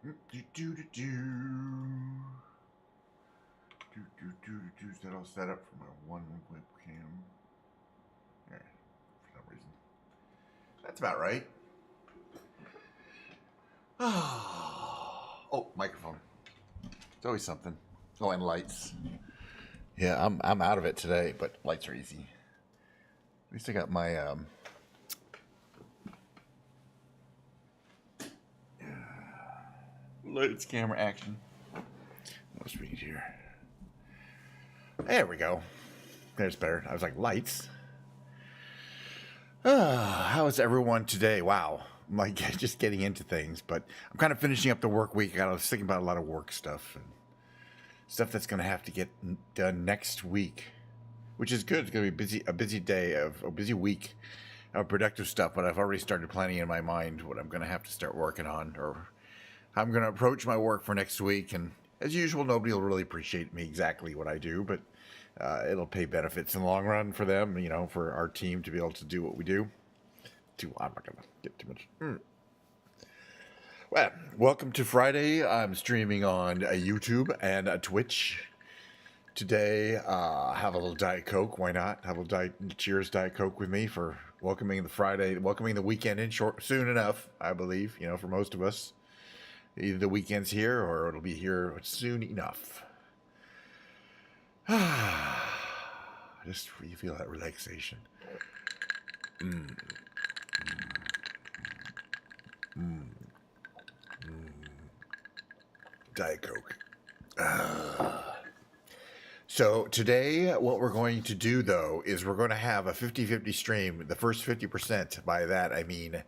Is that all set up for my one webcam? Yeah, for some reason. That's about right. Oh, microphone. It's always something. Oh, and lights. Yeah, I'm out of it today, but lights are easy. At least I got my lights, camera, action. What else we need here? There we go. There's better. I was like, lights. How is everyone today? Wow. I'm like just getting into things, but I'm kind of finishing up the work week. I was thinking about a lot of work stuff and stuff that's going to have to get done next week, which is good. It's going to be a busy day of a busy week of productive stuff, but I've already started planning in my mind what I'm going to have to start working on or how I'm going to approach my work for next week. And as usual, nobody will really appreciate me exactly what I do, but it'll pay benefits in the long run for them, for our team to be able to do what we do. I'm not going to get too much. Well, welcome to Friday. I'm streaming on YouTube and Twitch. Today, have a little Diet Coke. Why not? Have a little cheers Diet Coke with me for welcoming the weekend in soon enough, I believe, for most of us. Either the weekend's here or it'll be here soon enough. Just you feel that relaxation. Diet Coke. So today, what we're going to do, though, is we're going to have a 50-50 stream. The first 50%, by that I mean,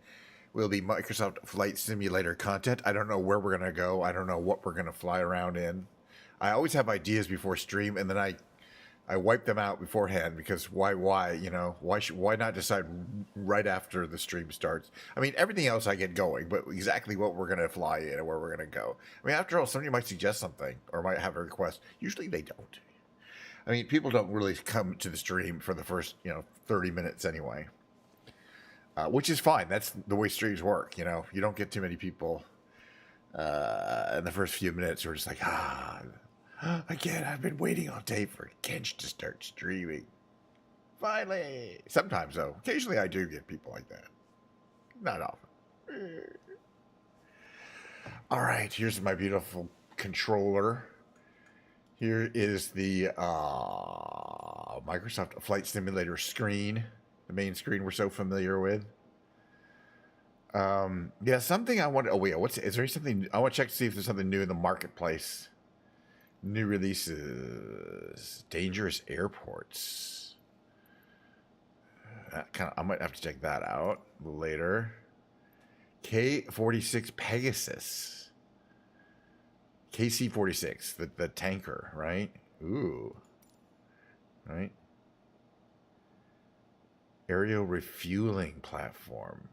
will be Microsoft Flight Simulator content. I don't know where we're going to go. I don't know what we're going to fly around in. I always have ideas before stream, and then I wipe them out beforehand because why why not decide right after the stream starts? I mean, everything else I get going, but exactly what we're going to fly in and where we're going to go. I mean, after all, somebody might suggest something or might have a request. Usually they don't. I mean, people don't really come to the stream for the first, 30 minutes anyway, which is fine. That's the way streams work. You don't get too many people in the first few minutes who are just like, again, I've been waiting all day for Kench to start streaming. Finally. Sometimes, though, occasionally I do get people like that. Not often. All right, here's my beautiful controller. Here is the Microsoft Flight Simulator screen, the main screen we're so familiar with. Yeah, something I want. Oh wait, is there something I want to check to see if there's something new in the marketplace? New releases, dangerous airports. I might have to check that out later. K-46 Pegasus. KC-46, the tanker, right? Ooh. Right? Aerial refueling platform.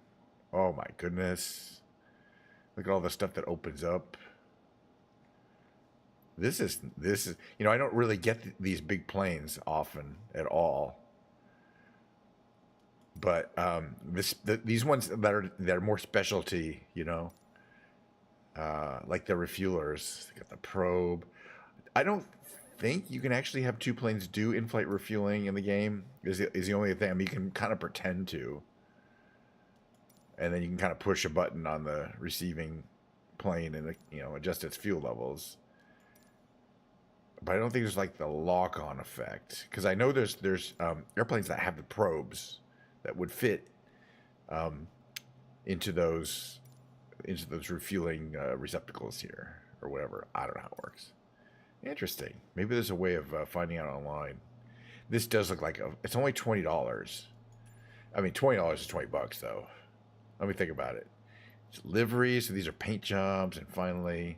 Oh my goodness. Look at all the stuff that opens up. This is I don't really get these big planes often at all. But these ones that are more specialty, like the refuelers. They got the probe. I don't think you can actually have two planes do in-flight refueling in the game. Is the only thing. I mean, you can kind of pretend to, and then you can kind of push a button on the receiving plane and adjust its fuel levels. But I don't think there's like the lock-on effect because I know there's airplanes that have the probes that would fit into those refueling receptacles here or whatever. I don't know how it works. Interesting. Maybe there's a way of finding out online. This does look like it's only $20. I mean, $20 is $20 though. Let me think about it. It's livery, so these are paint jobs, and finally,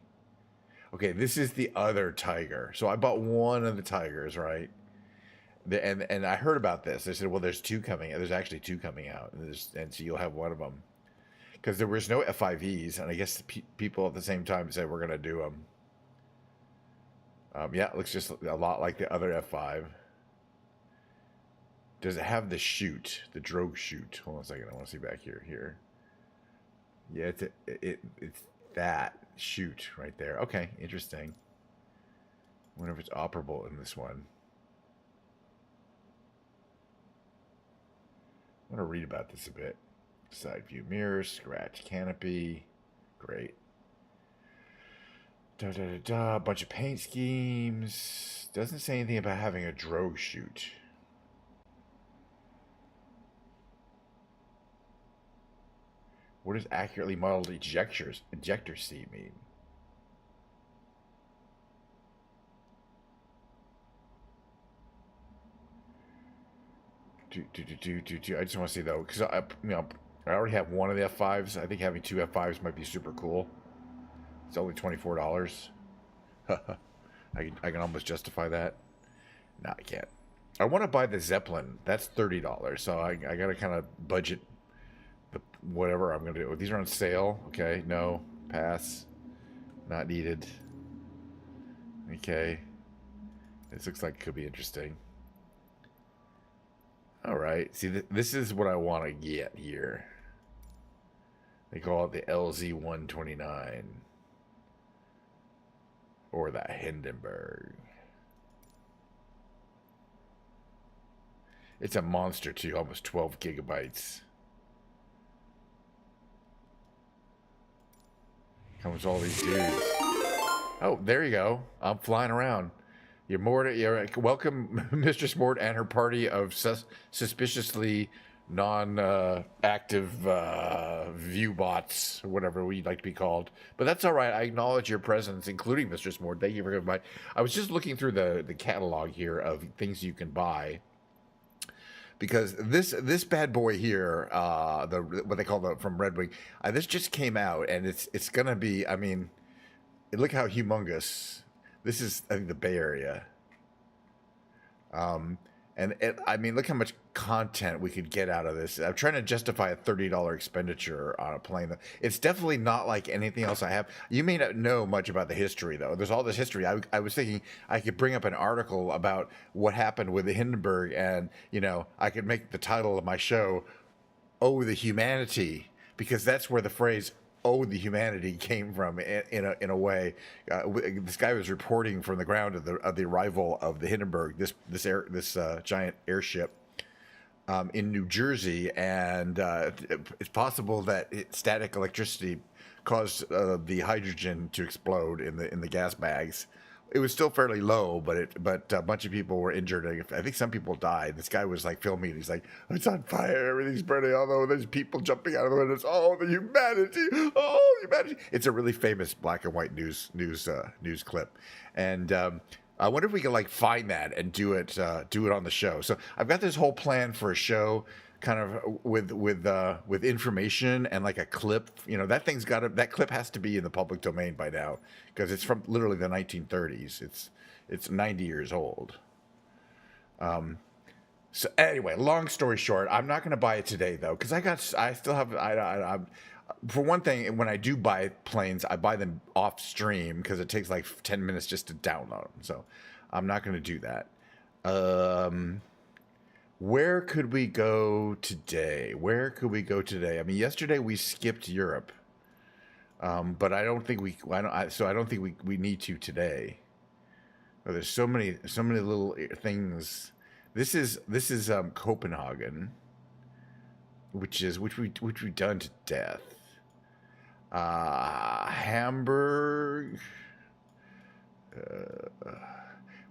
okay, this is the other Tiger. So I bought one of the Tigers, right? And I heard about this. They said, well, there's two coming. There's actually two coming out, and so you'll have one of them because there was no F5Es, and I guess people at the same time said we're gonna do them. Yeah, it looks just a lot like the other F5. Does it have the chute, the drogue chute? Hold on a second. I want to see back here. Yeah, it's that chute right there. Okay, interesting. Wonder if it's operable in this one. I want to read about this a bit. Side view mirror, scratch canopy. Great. Da da da da. Bunch of paint schemes. Doesn't say anything about having a drogue chute. What does accurately modeled ejector seat mean? I just want to see though, because I already have one of the F5s. I think having two F5s might be super cool. It's only $24. I can almost justify that. No, I can't. I want to buy the Zeppelin. That's $30. So I got to kind of budget the whatever I'm gonna do. These are on sale. Okay, no, pass. Not needed. Okay, this looks like it could be interesting. All right, see, this is what I want to get here. They call it the LZ-129 or the Hindenburg. It's a monster too, almost 12 gigabytes. Comes all these dudes. Oh, there you go. I'm flying around. You're welcome, Mistress Mort and her party of suspiciously non-active view bots, or whatever we'd like to be called. But that's all right. I acknowledge your presence, including Mistress Mort. Thank you for coming by. I was just looking through the catalog here of things you can buy. Because this bad boy here, what they call from Red Wing, this just came out, and it's gonna be. I mean, look how humongous. This is, I think, the Bay Area. I mean, look how much content we could get out of this. I'm trying to justify a $30 expenditure on a plane. It's definitely not like anything else I have. You may not know much about the history, though. There's all this history. I was thinking I could bring up an article about what happened with the Hindenburg, and, I could make the title of my show, "Oh, the Humanity," because that's where the phrase "Oh, the humanity" came from in a way. This guy was reporting from the ground of the arrival of the Hindenburg, this giant airship, in New Jersey, and it's possible that static electricity caused the hydrogen to explode in the gas bags. It was still fairly low, but a bunch of people were injured. I think some people died. This guy was like filming. He's like, "It's on fire. Everything's burning. Although there's people jumping out of the windows. Oh, the humanity! Oh, the humanity!" It's a really famous black and white news clip, and I wonder if we can find that and do it on the show. So I've got this whole plan for a show, kind of with information and like a clip. That clip has to be in the public domain by now, because it's from literally the 1930s. It's 90 years old. So anyway, long story short, I'm not going to buy it today though, because for one thing, when I do buy planes, I buy them off stream because it takes like 10 minutes just to download them. So I'm not going to do that. Where could we go today? I mean, yesterday we skipped Europe, but I don't think we need to today. Oh, there's so many little things. This is Copenhagen, which we've done to death. Hamburg.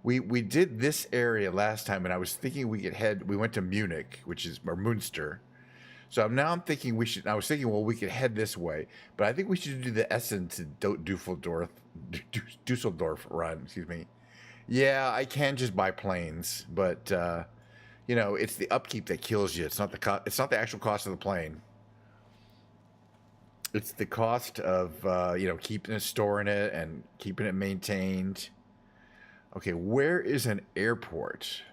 We did this area last time, and I was thinking we went to Munich, or Münster. So I'm thinking I was thinking, well, we could head this way, but I think we should do the Essen to Dusseldorf run, excuse me. Yeah, I can just buy planes, but it's the upkeep that kills you. It's not the actual cost of the plane. It's the cost of keeping it, storing it, and keeping it maintained. Okay, where is an airport?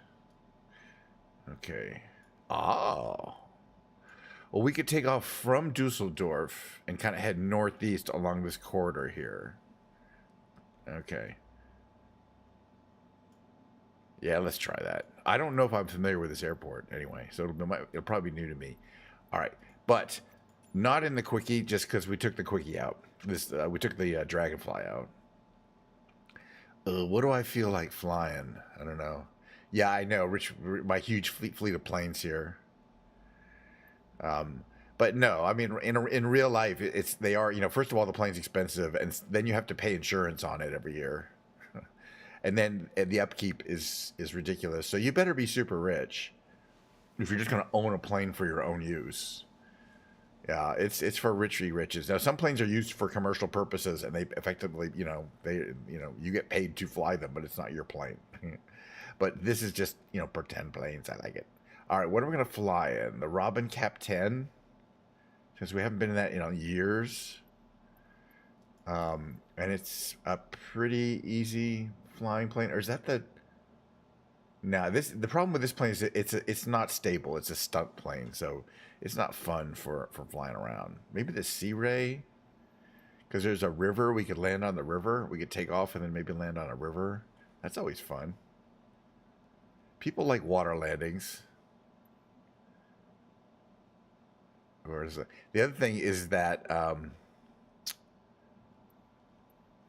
Okay. Oh. Well, we could take off from Dusseldorf and kind of head northeast along this corridor here. Okay. Yeah, let's try that. I don't know if I'm familiar with this airport anyway, so it'll probably be new to me. All right, but not in the quickie just because we took the quickie out. this we took the Dragonfly out. What do I feel like flying? I don't know. Yeah, I know. My huge fleet of planes here. But no, I mean, in real life, they are, first of all, the plane's expensive, and then you have to pay insurance on it every year, and then the upkeep is ridiculous. So you better be super rich if you're just going to own a plane for your own use. Yeah, it's for richy riches. Now, some planes are used for commercial purposes, and they effectively, you get paid to fly them, but it's not your plane. But this is just, pretend planes. I like it. All right, what are we gonna fly in? The Robin Cap 10, since we haven't been in that years. And it's a pretty easy flying plane, or is that the? Nah, the problem with this plane is it's not stable. It's a stunt plane, so it's not fun for flying around. Maybe the Sea Ray, because there's a river. We could land on the river. We could take off and then maybe land on a river. That's always fun. People like water landings. Or is it? The other thing is that don't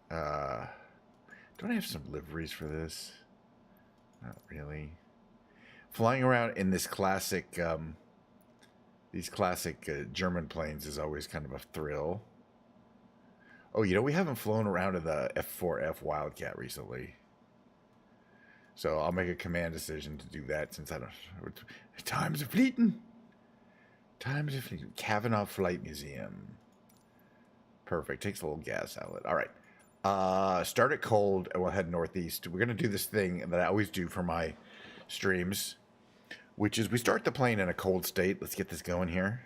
I have some liveries for this? Not really. Flying around in this classic, these classic German planes is always kind of a thrill. Oh, we haven't flown around in the F4F Wildcat recently. So I'll make a command decision to do that since I don't. Times of fleeting. Times of fleeting. Kavanaugh Flight Museum. Perfect. Takes a little gas outlet. All right. Start it cold and we'll head northeast. We're going to do this thing that I always do for my streams, which is we start the plane in a cold state. Let's get this going here.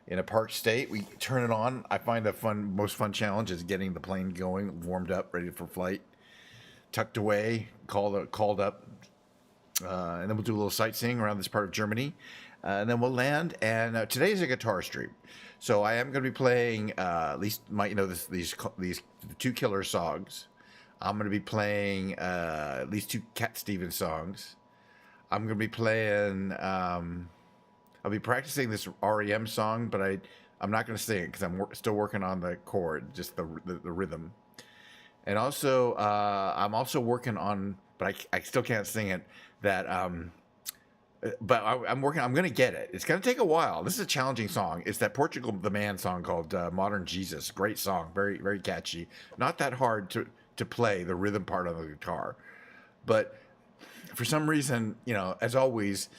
In a parked state, we turn it on. I find the most fun challenge is getting the plane going, warmed up, ready for flight, tucked away, called up, and then we'll do a little sightseeing around this part of Germany, and then we'll land. And today's a guitar stream, so I am going to be playing at least these two Killer songs. I'm going to be playing at least two Cat Stevens songs. I'm going to be playing. I'll be practicing this REM song, but I'm not going to sing it because I'm still working on the chord, just the rhythm. And also, I'm also working on, but I still can't sing it. But I'm working. I'm going to get it. It's going to take a while. This is a challenging song. It's that Portugal the Man song called "Modern Jesus." Great song, very very catchy. Not that hard to play the rhythm part on the guitar, but for some reason, as always,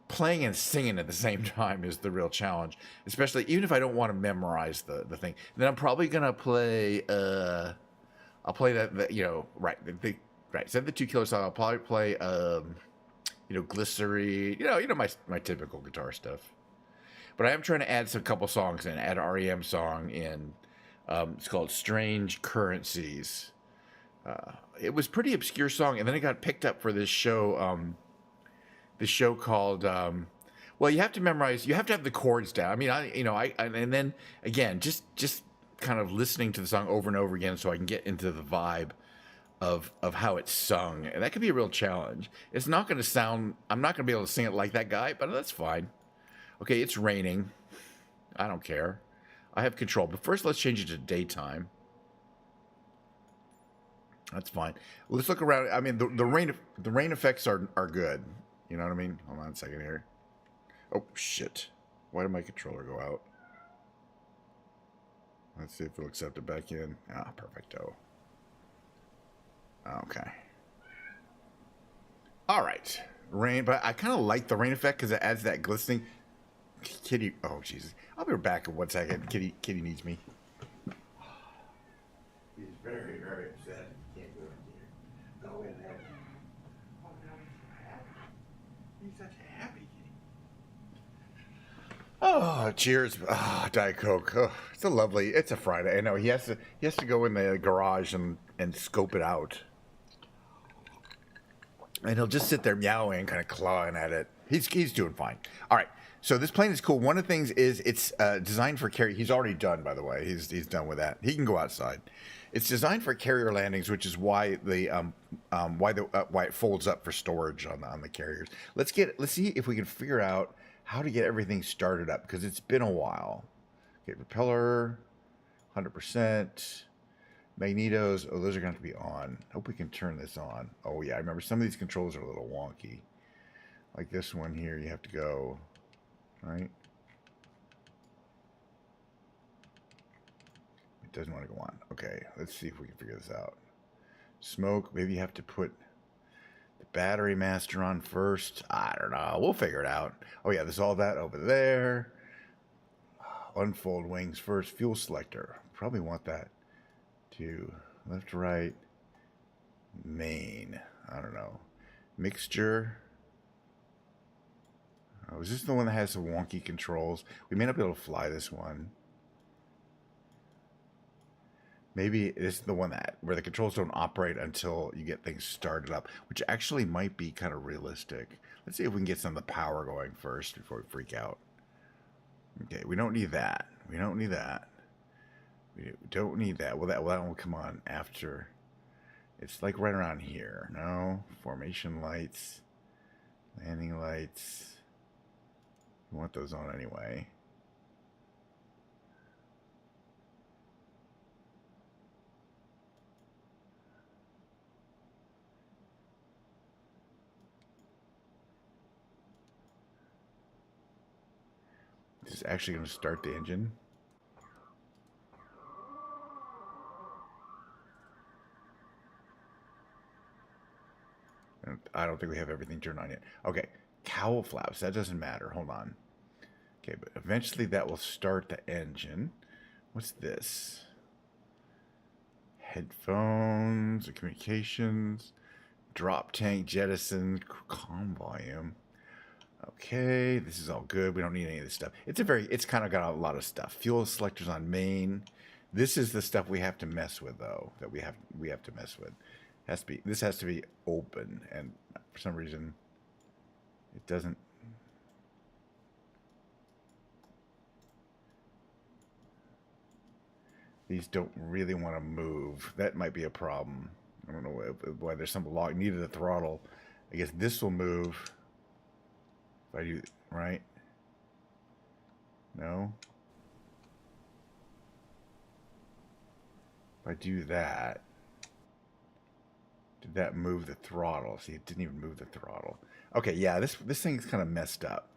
playing and singing at the same time is the real challenge. Especially even if I don't want to memorize the thing, then I'm probably going to play. I'll play that right. Right. Instead of the two Killer song, I'll probably play Glycerin, my typical guitar stuff. But I am trying to add a couple songs in. Add an REM song in. It's called "Strange Currencies." It was pretty obscure song, and then it got picked up for this show. This show called. Well, you have to memorize. You have to have the chords down. I mean, and then again, just kind of listening to the song over and over again, so I can get into the vibe of how it's sung, and that could be a real challenge. It's not going to sound. I'm not going to be able to sing it like that guy, but that's fine. Okay, it's raining. I don't care. I have control. But first, let's change it to daytime. That's fine. Let's look around. I mean, the rain effects are good. You know what I mean? Hold on a second here. Oh shit! Why did my controller go out? Let's see if it'll accept it back in. Ah, perfecto. Okay. All right. Rain, but I kind of like the rain effect because it adds that glistening. Kitty, oh Jesus! I'll be back in 1 second. Kitty needs me. He's very, very upset. Can't go in here. Go in there. Oh, now he's so happy. He's such a happy kitty. Oh, cheers! Diet Coke. Oh, it's a Friday. I know he has to go in the garage and scope it out. And he'll just sit there meowing, kind of clawing at it. He's doing fine. All right. So this plane is cool. One of the things is it's designed for carrier. He's already done, by the way. He's done with that. He can go outside. It's designed for carrier landings, which is why why it folds up for storage on the carriers. Let's see if we can figure out how to get everything started up because it's been a while. Okay, propeller. 100%. Magnetos, oh, those are going to be on. Hope we can turn this on. Oh, yeah, I remember some of these controls are a little wonky. Like this one here, you have to go, right? It doesn't want to go on. Okay, let's see if we can figure this out. Smoke, maybe you have to put the battery master on first. I don't know. We'll figure it out. Oh, yeah, there's all that over there. Unfold wings first. Fuel selector. Probably want that to left, right, main. I don't know. Mixture. Oh, is this the one that has the wonky controls? We may not be able to fly this one. Maybe this is the one that where the controls don't operate until you get things started up, which actually might be kind of realistic. Let's see if we can get some of the power going first before we freak out. Okay, we don't need that. We don't need that. We don't need that. Well, that will come on after. It's like right around here. No? Formation lights. Landing lights. We want those on anyway. This is actually going to start the engine. I don't think we have everything turned on yet. Okay, cowl flaps. That doesn't matter. Hold on. Okay, but eventually that will start the engine. What's this? Headphones, communications, drop tank, jettison, calm volume. Okay, this is all good. We don't need any of this stuff. It's kind of got a lot of stuff. Fuel selectors on main. This is the stuff we have to mess with, though. That we have to mess with. This has to be open, and for some reason, it doesn't. These don't really want to move. That might be a problem. I don't know why there's some lock needed the throttle. I guess this will move. If I do, right? No. If I do that, did that move the throttle? See, it didn't even move the throttle. Okay, yeah, this thing's kind of messed up.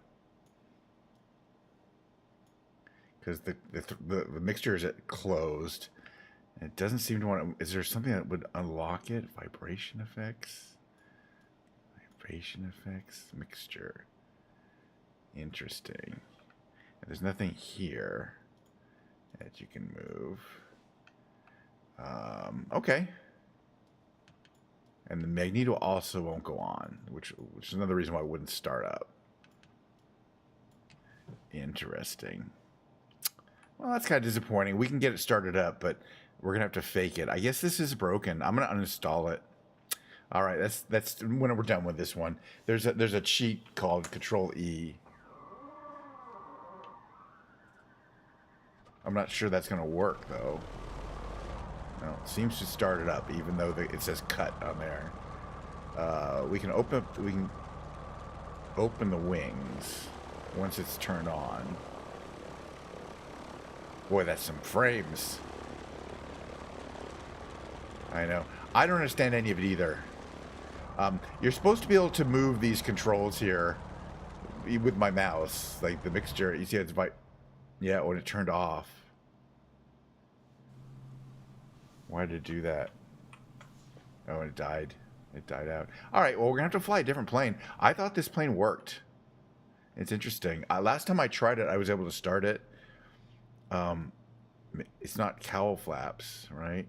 Because the mixture is closed. And it doesn't seem to want to... Is there something that would unlock it? Vibration effects? Vibration effects? Mixture. Interesting. And there's nothing here that you can move. Okay. And the magneto also won't go on, which is another reason why it wouldn't start up. Interesting. Well, that's kind of disappointing. We can get it started up, but we're gonna have to fake it. I guess this is broken. I'm gonna uninstall it. All right, that's when we're done with this one. There's a cheat called Control E. I'm not sure that's gonna work though. No, it seems to start it up, even though it says cut on there. We can open the wings once it's turned on. Boy, that's some frames. I know. I don't understand any of it either. You're supposed to be able to move these controls here with my mouse, like the mixture. You see, it's yeah, when it turned off. Why did it do that? Oh, it died. It died out. All right, well, we're going to have to fly a different plane. I thought this plane worked. It's interesting. Last time I tried it, I was able to start it. It's not cowl flaps, right?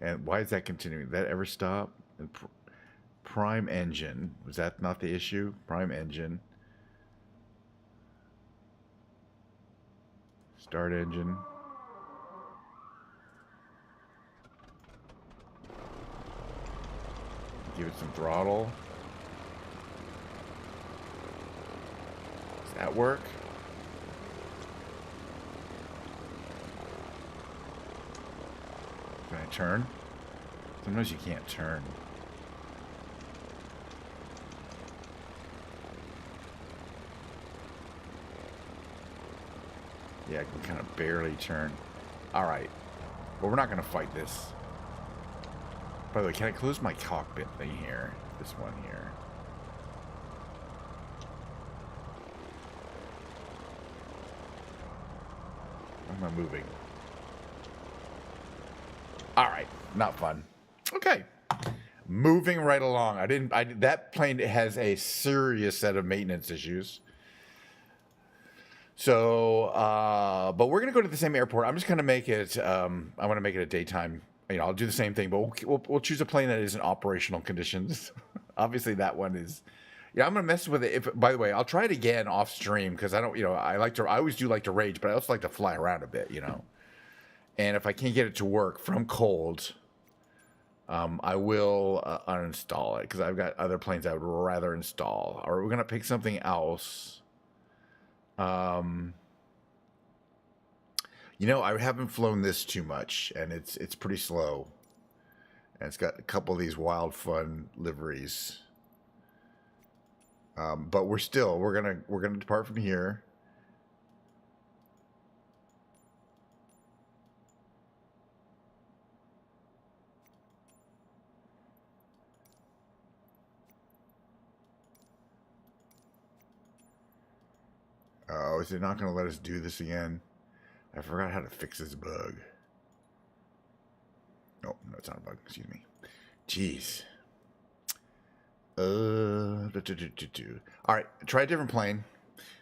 And why is that continuing? Did that ever stop? Prime engine. Was that not the issue? Prime engine. Start engine. Give it some throttle. Does that work? Can I turn? Sometimes you can't turn. Yeah, I can kind of barely turn. All right. Well, we're not going to fight this. By the way, can I close my cockpit thing here? This one here. Why am I moving? All right. Not fun. Okay. Moving right along. That plane has a serious set of maintenance issues. So, but we're going to go to the same airport. I'm just going to make it, I want to make it a daytime. You know, I'll do the same thing, but we'll choose a plane that is in operational conditions. Obviously, that one is. Yeah, I'm going to mess with it. If, by the way, I'll try it again off stream because I don't, I always do like to rage, but I also like to fly around a bit, And if I can't get it to work from cold, I will uninstall it because I've got other planes I would rather install. Or we're going to pick something else. I haven't flown this too much, and it's pretty slow. And it's got a couple of these wild fun liveries. But we're gonna depart from here. Oh, is it not going to let us do this again? I forgot how to fix this bug. Oh, no, it's not a bug. Excuse me. Jeez. All right, try a different plane.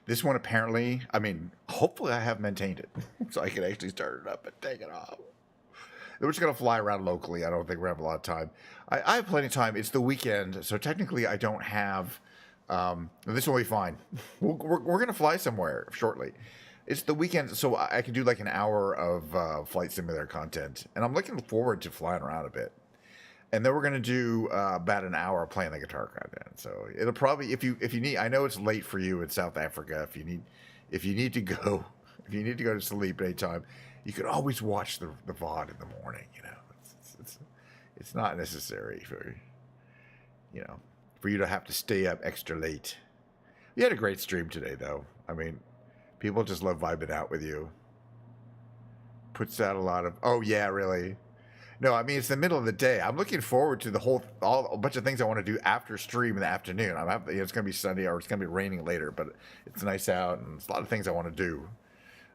This one apparently, hopefully I have maintained it so I can actually start it up and take it off. We're just going to fly around locally. I don't think we're going to have a lot of time. I have plenty of time. It's the weekend, so technically I don't have... this will be fine. We're going to fly somewhere shortly. It's the weekend, so I can do like an hour of flight simulator content. And I'm looking forward to flying around a bit. And then we're going to do about an hour playing the guitar content. So it'll probably, if you need, I know it's late for you in South Africa. If you need to go to sleep anytime, you could always watch the VOD in the morning. It's not necessary for you to have to stay up extra late. You had a great stream today, though. People just love vibing out with you. Puts out a lot of... Oh, yeah, really? No, it's the middle of the day. I'm looking forward to a bunch of things I want to do after stream in the afternoon. It's going to be sunny or it's going to be raining later, but it's nice out and there's a lot of things I want to do.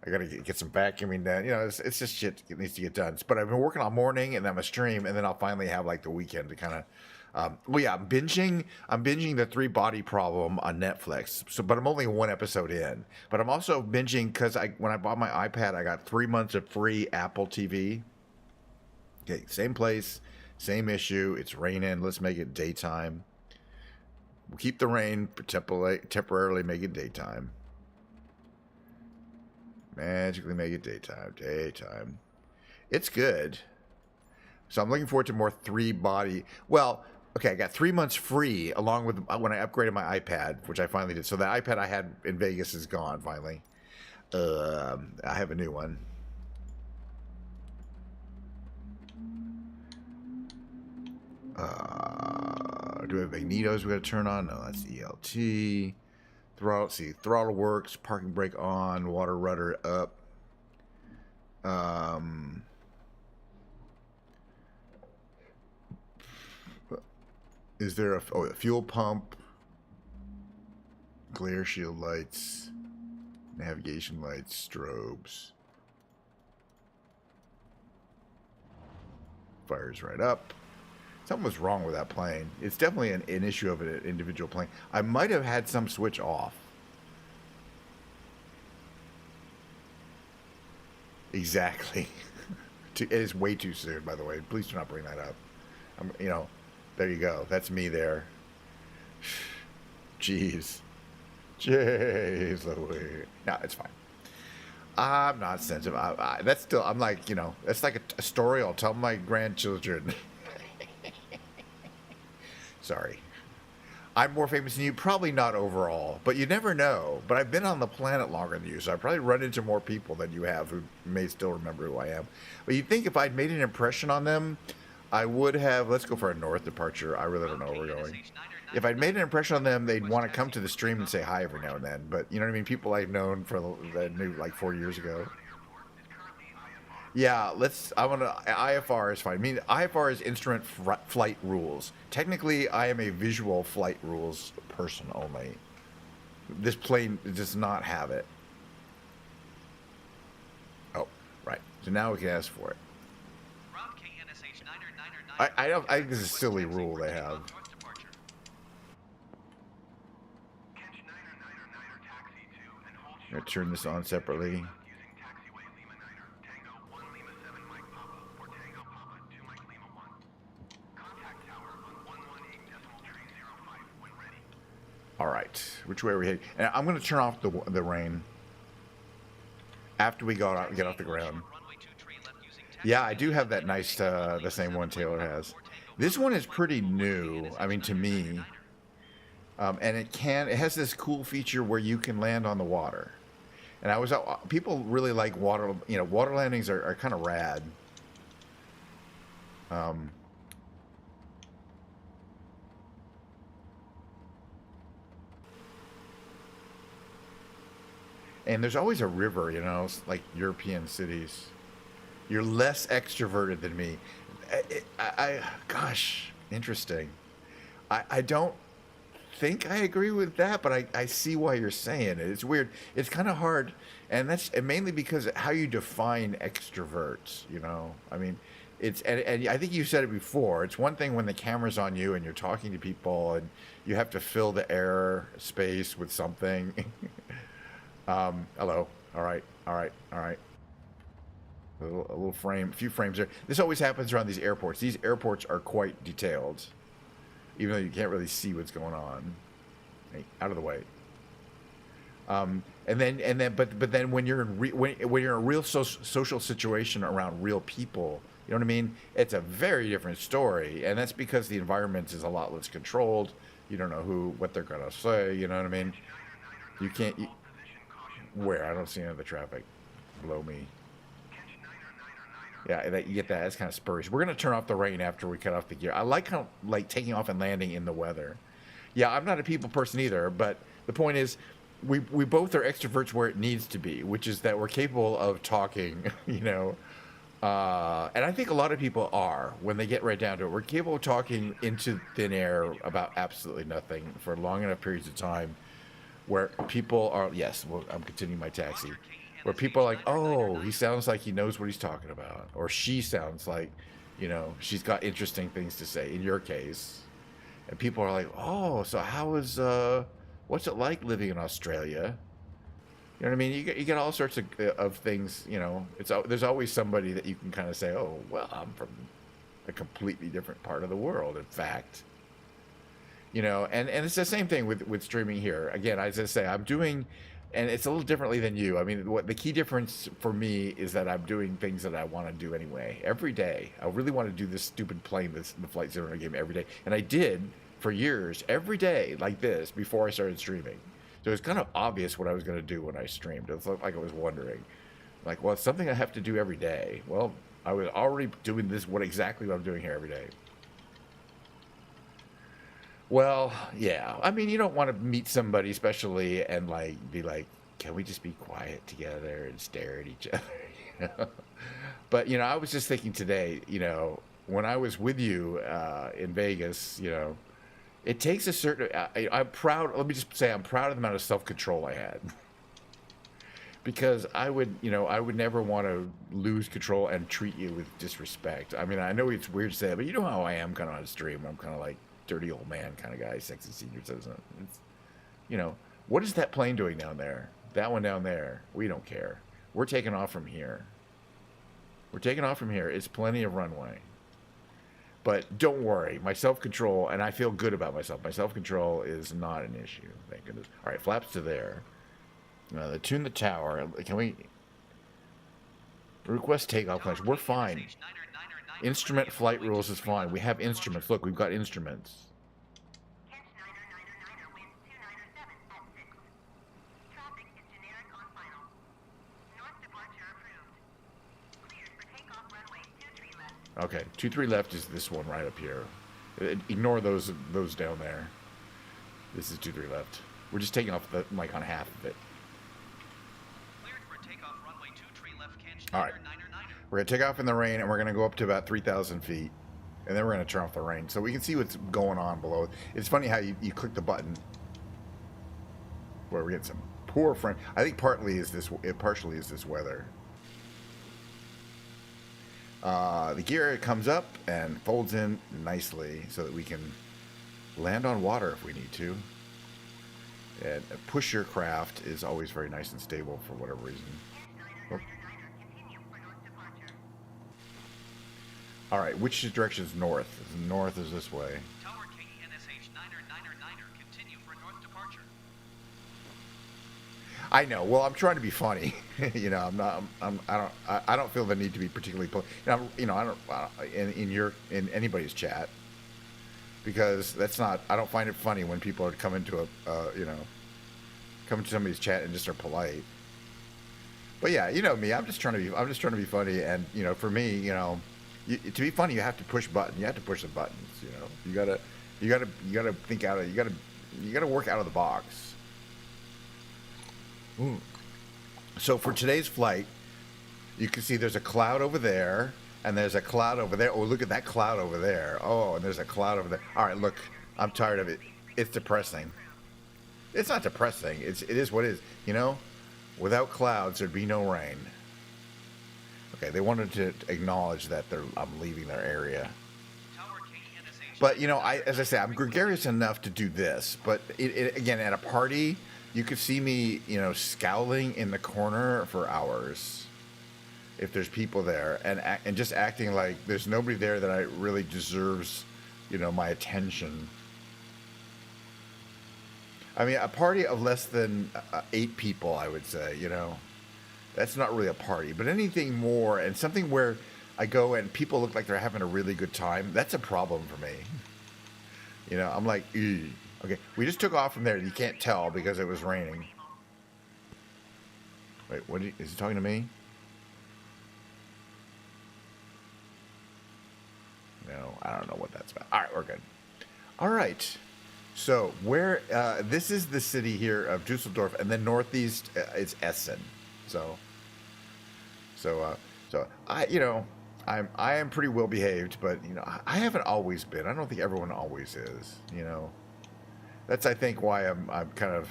I got to get some vacuuming done. It's just shit that needs to get done. But I've been working on morning and then my stream, and then I'll finally have like the weekend to kind of... I'm binging the 3 Body Problem on Netflix. But I'm only 1 episode in. But I'm also binging because when I bought my iPad, I got 3 months of free Apple TV. Okay, same place, same issue. It's raining. Let's make it daytime. We'll keep the rain, temporarily make it daytime. Magically make it daytime. It's good. So I'm looking forward to more 3 Body. Well, okay, I got 3 months free along with when I upgraded my iPad, which I finally did. So the iPad I had in Vegas is gone finally. I have a new one. Do we have magnetos we got to turn on? No, that's ELT. Throttle works. Parking brake on. Water rudder up. Is there a fuel pump? Glare shield lights. Navigation lights. Strobes. Fires right up. Something was wrong with that plane. It's definitely an issue of an individual plane. I might have had some switch off. Exactly. It is way too soon, by the way. Please do not bring that up. There you go. That's me there. Jeez, Louis. No, it's fine. I'm not sensitive. That's still, I'm like, that's like a story I'll tell my grandchildren. Sorry. I'm more famous than you. Probably not overall, but you never know. But I've been on the planet longer than you, so I've probably run into more people than you have who may still remember who I am. But you'd think if I'd made an impression on them, I would have... Let's go for a north departure. I really don't know where we're going. if I'd made an impression on them, they'd want to come to the stream and say hi every now and then. But you know what I mean? People I've known that knew like 4 years ago. Yeah, I want to. IFR is fine. I mean, IFR is instrument flight rules. Technically, I am a visual flight rules person only. This plane does not have it. Oh, right. So now we can ask for it. I think this is a silly rule they have. I'm going to turn this on separately. All right, which way are we heading? And I'm going to turn off the rain after we get off the ground. Yeah, I do have that nice, the same one Taylor has. This one is pretty new, I mean, to me. And it has this cool feature where you can land on the water. And people really like water, water landings are kind of rad. And there's always a river, like European cities. You're less extroverted than me. Gosh, interesting. I don't think I agree with that, but I see why you're saying it. It's weird. It's kind of hard, and that's mainly because of how you define extroverts. I mean, and I think you said it before. It's one thing when the camera's on you and you're talking to people and you have to fill the air space with something. Hello. All right. A little frame, a few frames there. This always happens around these airports. These airports are quite detailed, even though you can't really see what's going on. Hey, out of the way. But then when you're when you're in a real social situation around real people, you know what I mean? It's a very different story, and that's because the environment is a lot less controlled. You don't know what they're gonna say. You know what I mean? You can't. Where? I don't see any of the traffic below me. Yeah, you get that. It's kind of spurious. We're gonna turn off the rain after we cut off the gear. I like how taking off and landing in the weather. Yeah, I'm not a people person either, but the point is, we both are extroverts where it needs to be, which is that we're capable of talking. And I think a lot of people are when they get right down to it. We're capable of talking into thin air about absolutely nothing for long enough periods of time. Where people are, I'm continuing my taxi, where people are like, oh, he sounds like he knows what he's talking about. Or she sounds like, she's got interesting things to say, in your case. And people are like, oh, so what's it like living in Australia? You know what I mean? You get all sorts of things, there's always somebody that you can kind of say, oh, well, I'm from a completely different part of the world, in fact. And it's the same thing with streaming here. Again, as I say, I'm doing, and it's a little differently than you. I mean, the key difference for me is that I'm doing things that I want to do anyway, every day. I really want to do this stupid playing the Flight Simulator game every day. And I did for years, every day like this before I started streaming. So it's kind of obvious what I was going to do when I streamed. It looked like I was wondering. Like, well, it's something I have to do every day. Well, I was already doing exactly what I'm doing here every day. Well, yeah. I mean, you don't want to meet somebody, especially, and be like, can we just be quiet together and stare at each other? But I was just thinking today, when I was with you in Vegas, it takes a certain. I'm proud. Let me just say, I'm proud of the amount of self-control I had, because I would never want to lose control and treat you with disrespect. I mean, I know it's weird to say, but you know how I am kind of on stream. I'm kind of like dirty old man kind of guy, sexy senior citizen. What is that plane doing down there? That one down there, we don't care. We're taking off from here. It's plenty of runway. But don't worry, my self-control, and I feel good about myself. My self-control is not an issue, thank goodness. All right, flaps to there. Tune the tower. Can we request takeoff plans? We're fine. Instrument flight rules is fine. We have instruments. Look, we've got instruments. Okay, 23 left is this one right up here. Ignore those down there. This is 23 left. We're just taking off the like on half of it. Cleared for takeoff, runway 23 left, catch All right. We're going to take off in the rain, and we're going to go up to about 3,000 feet. And then we're going to turn off the rain. So we can see what's going on below. It's funny how you click the button. Where we get some poor friend. I think partially is this weather. The gear area comes up and folds in nicely so that we can land on water if we need to. And push your craft is always very nice and stable for whatever reason. Oh. All right, which direction is north? North is this way. Tower KENSH 9999er, continue for north departure. I know. Well, I'm trying to be funny. You know, I'm not. I don't feel the need to be particularly. You know, I don't. In anybody's chat, because that's not. I don't find it funny when people are coming to come into somebody's chat and just are polite. But yeah, you know me. I'm just trying to be funny, and you know, for me, you know, to be funny, you have to push buttons. You have to push the buttons. You know, you gotta think out of. You gotta work out of the box. So for today's flight, you can see there's a cloud over there, and there's a cloud over there. Oh, look at that cloud over there. Oh, and there's a cloud over there. All right, look, I'm tired of it. It's depressing. It's not depressing. It is what it is. You know, without clouds, there'd be no rain. Okay, they wanted to acknowledge that I'm leaving their area. But you know, as I say, I'm gregarious enough to do this. But again, at a party, you could see me, you know, scowling in the corner for hours if there's people there, and just acting like there's nobody there that I really deserves, you know, my attention. I mean, a party of less than 8 people, I would say, you know, that's not really a party. But anything more, and something where I go and people look like they're having a really good time, that's a problem for me. You know, I'm like, ew. Okay, we just took off from there. You can't tell because it was raining. Wait, is he talking to me? No, I don't know what that's about. All right, we're good. All right. So this is the city here of Dusseldorf, and then northeast is Essen. So I am pretty well behaved, but you know, I haven't always been. I don't think everyone always is. You know. That's, I think, why I'm kind of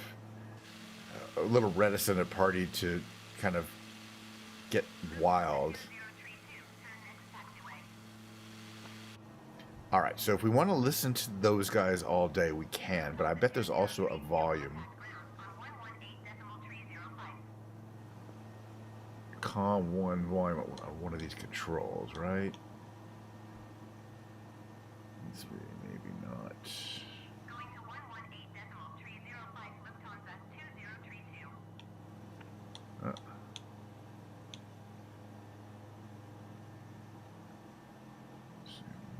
a little reticent at party to kind of get wild. All right, so if we want to listen to those guys all day, we can, but I bet there's also a volume. COM1 volume on one of these controls, right? Maybe not.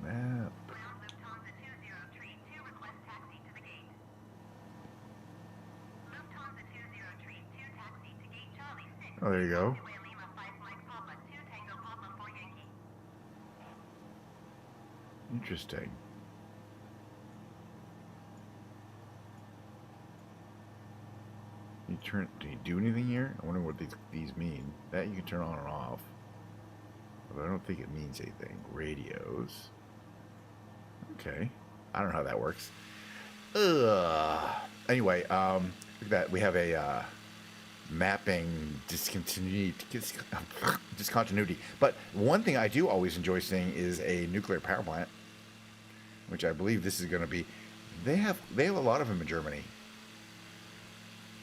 Map. Oh, there you go. Interesting. Do you do anything here? I wonder what these mean. That you can turn on and off. But I don't think it means anything. Radios. Okay. I don't know how that works. Anyway, look at that. We have a mapping discontinuity. But one thing I do always enjoy seeing is a nuclear power plant, which I believe this is going to be. They have a lot of them in Germany.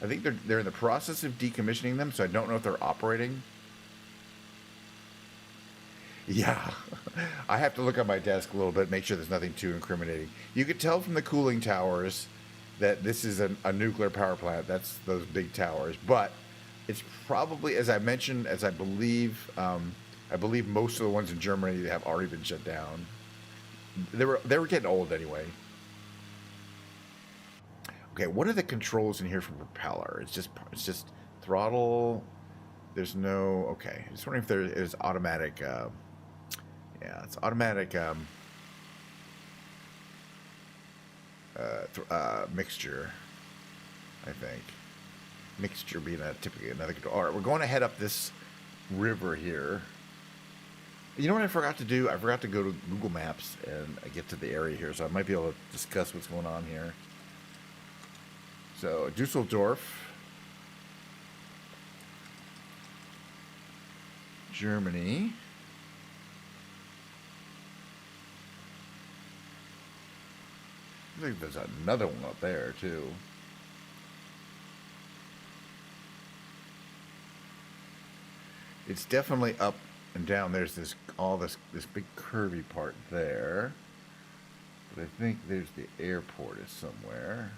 I think they're in the process of decommissioning them, so I don't know if they're operating. Yeah, I have to look at my desk a little bit, make sure there's nothing too incriminating. You could tell from the cooling towers that this is a nuclear power plant. That's those big towers. But it's probably, as I mentioned, I believe most of the ones in Germany have already been shut down. They were getting old anyway. Okay, what are the controls in here for propeller? It's just throttle. There's no. Okay, just wondering if there is automatic. Yeah, it's automatic. mixture, I think. Mixture being typically another control. All right, we're going to head up this river here. You know what I forgot to do? I forgot to go to Google Maps and get to the area here, so I might be able to discuss what's going on here. So, Dusseldorf, Germany. I think there's another one up there, too. It's definitely up and down. There's this big curvy part there. But I think there's the airport is somewhere.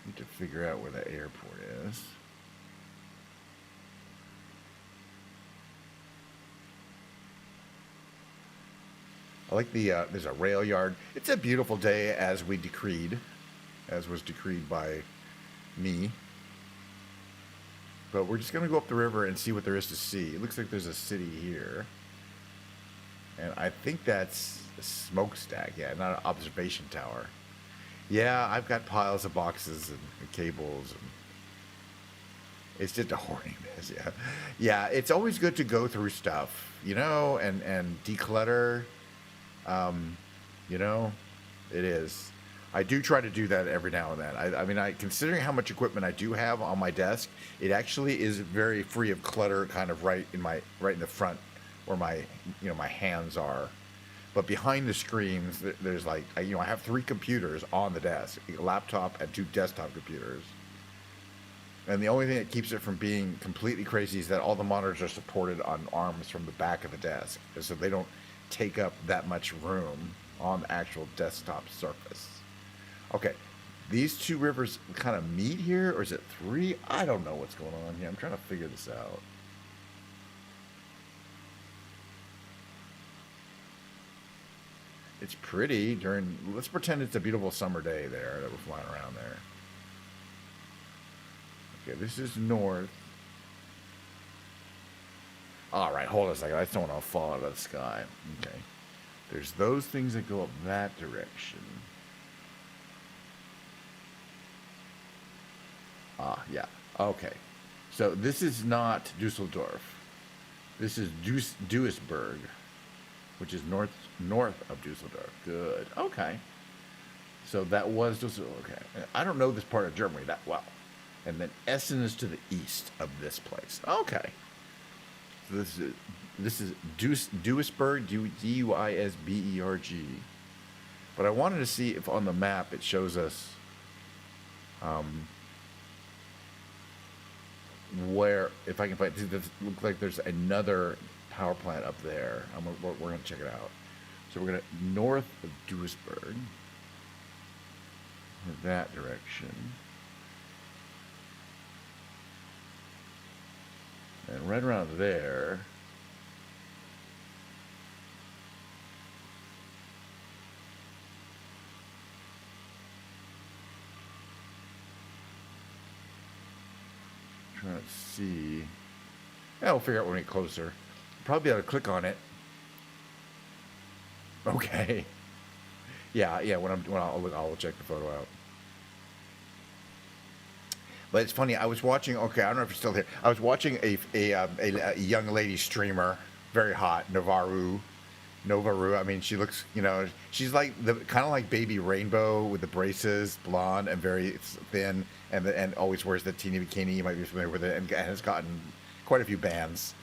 Need to figure out where the airport is. I like there's a rail yard. It's a beautiful day as was decreed by me. But we're just going to go up the river and see what there is to see. It looks like there's a city here. And I think that's a smokestack. Yeah, not an observation tower. Yeah, I've got piles of boxes and cables. And it's just a hoarding mess, yeah. Yeah, it's always good to go through stuff, and declutter. It is. I do try to do that every now and then. I mean, considering how much equipment I do have on my desk, it actually is very free of clutter, kind of right in the front where my hands are. But behind the screens, there's I have 3 computers on the desk, a laptop and 2 desktop computers. And the only thing that keeps it from being completely crazy is that all the monitors are supported on arms from the back of the desk, so they don't take up that much room on the actual desktop surface. Okay, these 2 rivers kind of meet here, or is it 3? I don't know what's going on here. I'm trying to figure this out. It's pretty let's pretend it's a beautiful summer day there that we're flying around there. Okay, this is north. All right, hold on a second. I just don't want to fall out of the sky. Okay. There's those things that go up that direction. Yeah. Okay. So this is not Dusseldorf. This is Duisburg, which is north of Dusseldorf. Good. Okay. So that was Dusseldorf. Okay. I don't know this part of Germany that well. And then Essen is to the east of this place. Okay. So this is Duisburg, Duisberg. But I wanted to see if on the map it shows us where, if I can find, it looks like there's another power plant up there. We're going to check it out. So we're going to north of Duisburg, that direction. And right around there, trying to see. Yeah, we'll figure out when we get closer. Probably ought to click on it. Okay. Yeah. I'll check the photo out. But it's funny. I was watching. Okay, I don't know if you're still here. I was watching a young lady streamer, very hot, Novaru. I mean, she looks. She's like kind of like Baby Rainbow with the braces, blonde and very thin, and always wears the teeny bikini. You might be familiar with it, and has gotten quite a few bands.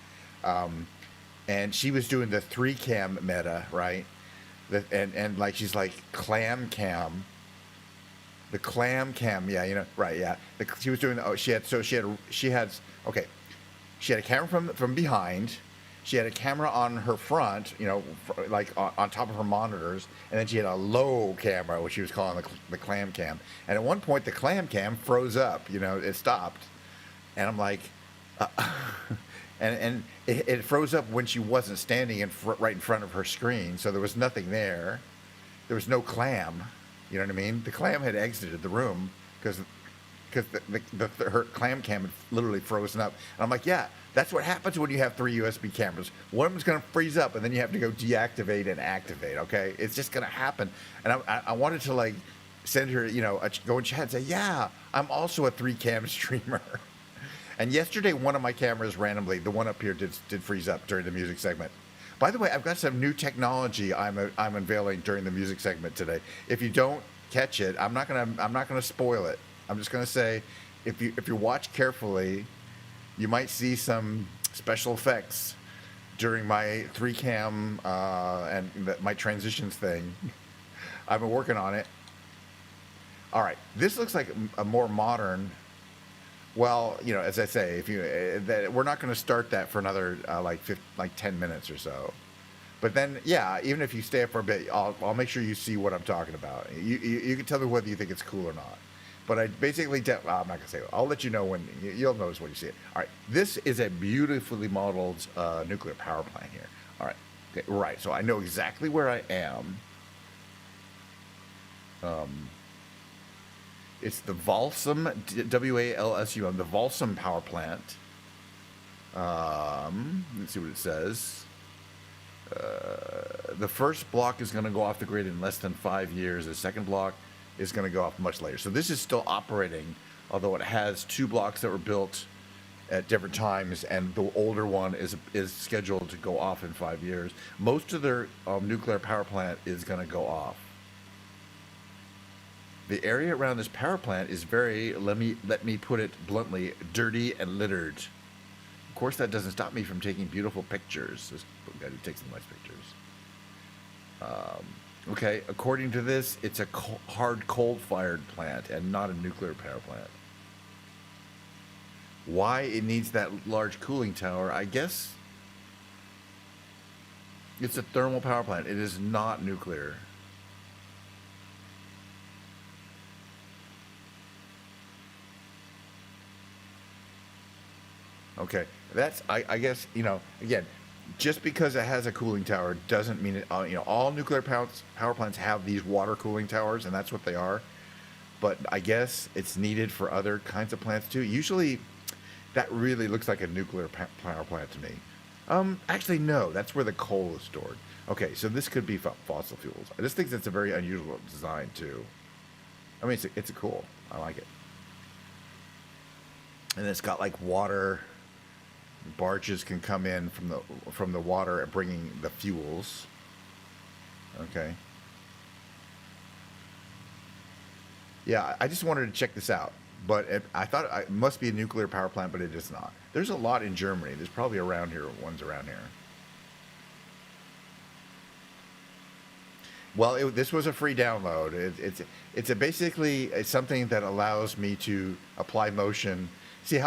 And she was doing the 3 cam meta, right? And like she's like clam cam. The clam cam, yeah, right, yeah. She was doing. She had a camera from behind. She had a camera on her front, like on top of her monitors, and then she had a low camera, which she was calling the clam cam. And at one point, the clam cam froze up. It stopped, and I'm like, and it froze up when she wasn't standing right in front of her screen, so there was nothing there. There was no clam. You know what I mean? The clam had exited the room because because her clam cam had literally frozen up. And I'm like, yeah, that's what happens when you have 3 USB cameras. One of them's going to freeze up, and then you have to go deactivate and activate. Okay, it's just going to happen. And I wanted to like send her, go in chat and say, yeah, I'm also a 3-cam streamer. And yesterday, one of my cameras randomly, the one up here, did freeze up during the music segment. By the way, I've got some new technology I'm unveiling during the music segment today. If you don't catch it, I'm not gonna spoil it. I'm just gonna say, if you watch carefully, you might see some special effects during my 3-cam and my transitions thing. I've been working on it. All right, this looks like a more modern. Well, as I say, if you we're not going to start that for another like 10 minutes or so. But then, yeah, even if you stay up for a bit, I'll make sure you see what I'm talking about. You can tell me whether you think it's cool or not. But I basically, I'm not going to say it. I'll let you know when you'll notice when you see it. All right, this is a beautifully modeled nuclear power plant here. All right, okay, right. So I know exactly where I am. It's the Walsum, W-A-L-S-U-M, the Walsum power plant. Let's see what it says. The first block is going to go off the grid in less than 5 years. The second block is going to go off much later. So this is still operating, although it has 2 blocks that were built at different times, and the older one is scheduled to go off in 5 years. Most of their nuclear power plant is going to go off. The area around this power plant is very, let me put it bluntly, dirty and littered. Of course, that doesn't stop me from taking beautiful pictures. This guy who takes some nice pictures. Okay, according to this, it's a hard coal-fired plant and not a nuclear power plant. Why it needs that large cooling tower, I guess it's a thermal power plant. It is not nuclear. Okay, that's I guess again, just because it has a cooling tower doesn't mean it. All nuclear power plants have these water cooling towers, and that's what they are. But I guess it's needed for other kinds of plants too. Usually, that really looks like a nuclear power plant to me. Actually, no, that's where the coal is stored. Okay, so this could be fossil fuels. I just think that's a very unusual design too. I mean, it's cool. I like it. And it's got like water. Barges can come in from the water and bringing the fuels. Okay. Yeah, I just wanted to check this out, but I thought it must be a nuclear power plant, but it is not. There's a lot in Germany. There's probably ones around here. Well, this was a free download. It's basically something that allows me to apply motion. Okay,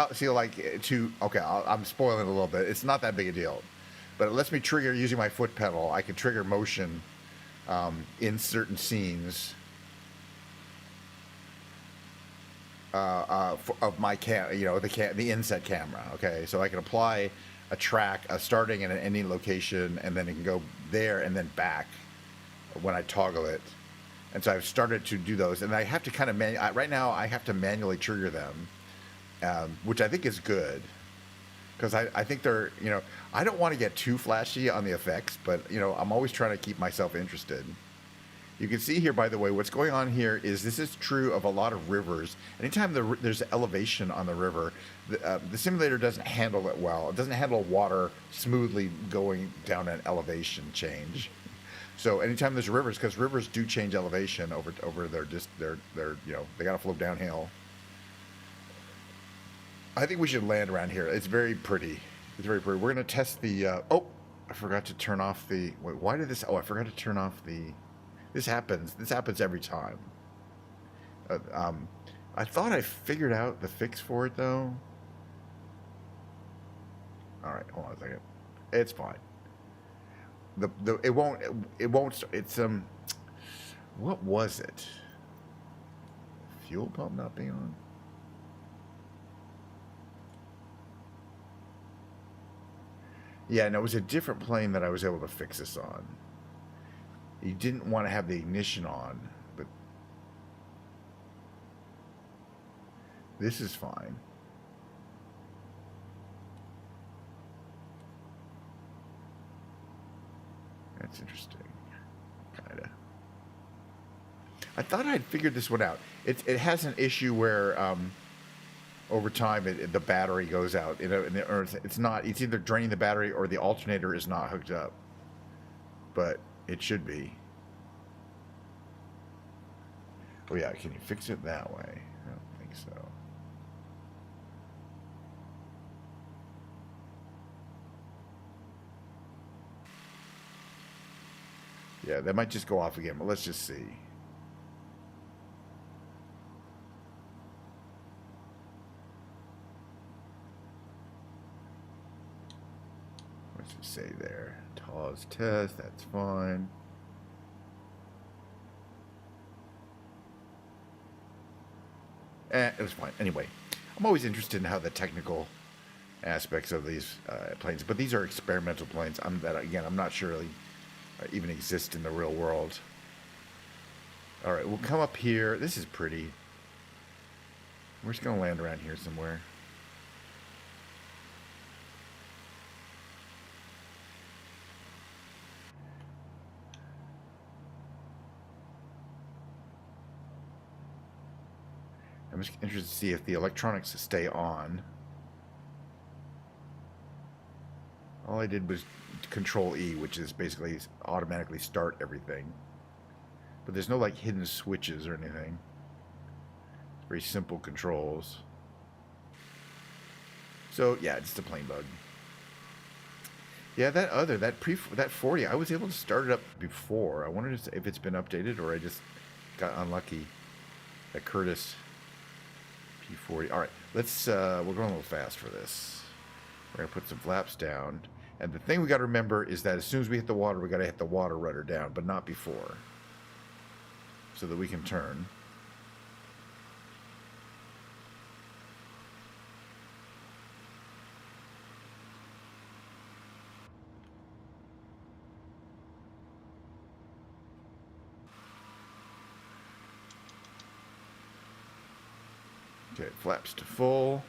I'm spoiling it a little bit. It's not that big a deal, but it lets me trigger using my foot pedal. I can trigger motion in certain scenes of my the inset camera. Okay, so I can apply a track, a starting and an ending location, and then it can go there and then back when I toggle it. And so I've started to do those, and I have to kind of right now I have to manually trigger them. Which I think is good, because I think they're, I don't want to get too flashy on the effects, but, I'm always trying to keep myself interested. You can see here, by the way, what's going on here is this is true of a lot of rivers. Anytime there's elevation on the river, the simulator doesn't handle it well. It doesn't handle water smoothly going down an elevation change. So anytime there's rivers, because rivers do change elevation over their they got to flow downhill. I think we should land around here. It's very pretty. It's very pretty. We're going to test the... I forgot to turn off the... Wait, why did this... I forgot to turn off the... This happens. This happens every time. I thought I figured out the fix for it, though. All right, hold on a second. It's fine. It won't... It's... What was it? Fuel pump not being on? Yeah, no, it was a different plane that I was able to fix this on. You didn't want to have the ignition on, but This is fine. That's interesting. Kinda. I thought I'd figured this one out. It has an issue where over time the battery goes out. Or it's not. It's either draining the battery or the alternator is not hooked up. But it should be. Oh yeah, can you fix it that way? I don't think so. Yeah, that might just go off again, but let's just see. What's it say there? TAWS test, that's fine. It was fine. Anyway, I'm always interested in how the technical aspects of these planes, but these are experimental planes. I'm not sure really even exist in the real world. All right, we'll come up here. This is pretty. We're just gonna land around here somewhere. I'm just interested to see if the electronics stay on. All I did was Control E, which is basically automatically start everything. But there's no like hidden switches or anything. It's very simple controls. So yeah, it's just a plain bug. Yeah, that 40, I was able to start it up before. I wondered if it's been updated or I just got unlucky. That Curtis P40. All right, let's. We're going a little fast for this. We're gonna put some flaps down, and the thing we got to remember is that as soon as we hit the water, we got to hit the water rudder down, but not before, so that we can turn. Okay, flaps to full.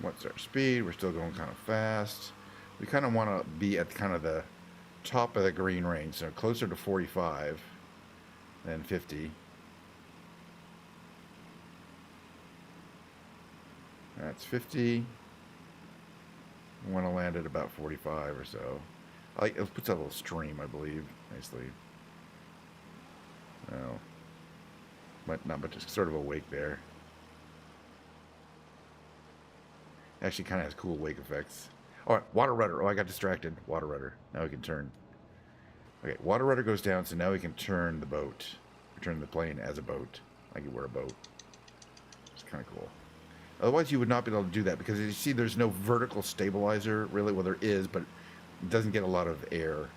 What's our speed? We're still going kind of fast. We kind of want to be at kind of the top of the green range, so closer to 45 than 50. That's 50. We want to land at about 45 or so. It puts out a little stream, I believe, nicely. No. But just sort of a wake there. Actually kind of has cool wake effects. Alright, water rudder. Oh, I got distracted. Water rudder. Now we can turn. Okay, water rudder goes down, so now we can turn the boat. Turn the plane as a boat. Like you were a boat. It's kind of cool. Otherwise, you would not be able to do that because you see there's no vertical stabilizer, really. Well, there is, but it doesn't get a lot of air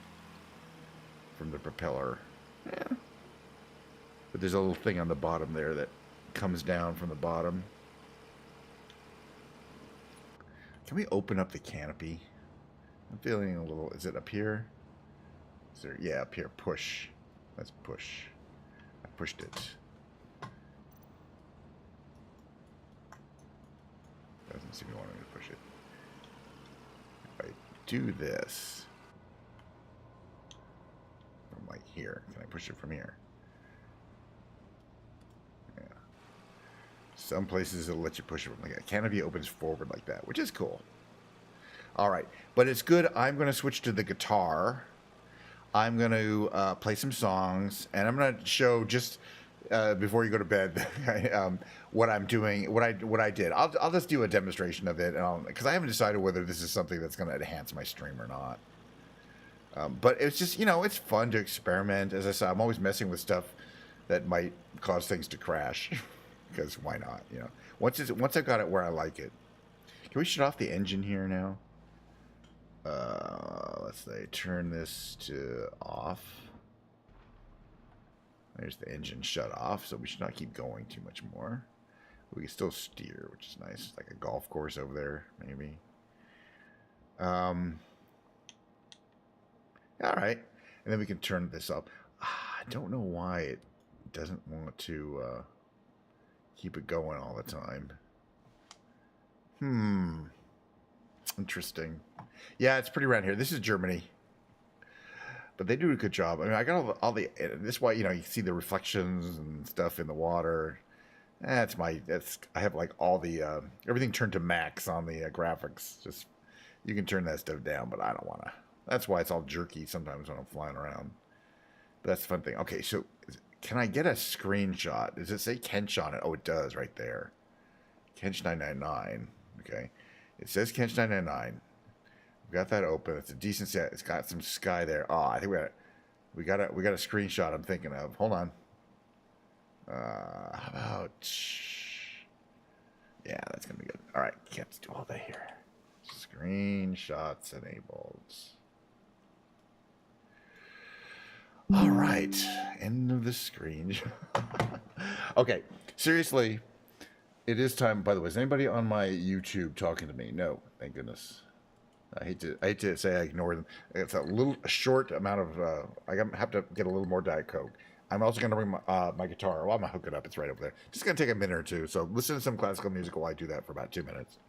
from the propeller. Yeah. But there's a little thing on the bottom there that comes down from the bottom. Can we open up the canopy? I'm feeling a little... Is it up here? Is there... Yeah, up here. Push. Let's push. I pushed it. Doesn't seem to want me to push it. If I do this... From like here. Can I push it from here? Yeah. Some places it'll let you push it from like a canopy opens forward like that, which is cool. All right, but it's good. I'm going to switch to the guitar. I'm going to play some songs, and I'm going to show just before you go to bed what I'm doing, what I did. I'll just do a demonstration of it, because I haven't decided whether this is something that's going to enhance my stream or not. But it's just, it's fun to experiment. As I said, I'm always messing with stuff that might cause things to crash, because why not? Once I've got it where I like it. Can we shut off the engine here now? Let's say turn this to off. There's the engine shut off, so we should not keep going too much more. We can still steer, which is nice. It's like a golf course over there, maybe. All right. And then we can turn this up. I don't know why it doesn't want to keep it going all the time. Interesting. Yeah, it's pretty around here. This is Germany. But they do a good job. I mean, I got all the this is why, you see the reflections and stuff in the water. I have like all the everything turned to max on the graphics. Just you can turn that stuff down, but I don't want to. That's why it's all jerky sometimes when I'm flying around. But that's the fun thing. Okay, so can I get a screenshot? Does it say Kench on it? Oh, it does right there. Kench 999. Okay, it says Kench 999. We got that open. It's a decent set. It's got some sky there. Oh, I think we got a screenshot I'm thinking of. Hold on. How about? Yeah, that's gonna be good. All right, can't do all day here. Screenshots enabled. All right, end of the screen. Okay, seriously, it is time. By the way, is anybody on my YouTube talking to me? No, thank goodness. I hate to say I ignore them. It's a short amount of. I have to get a little more Diet Coke. I'm also going to bring my guitar. Well, I'm going to hook it up. It's right over there. Just going to take a minute or two. So listen to some classical music while I do that for about 2 minutes.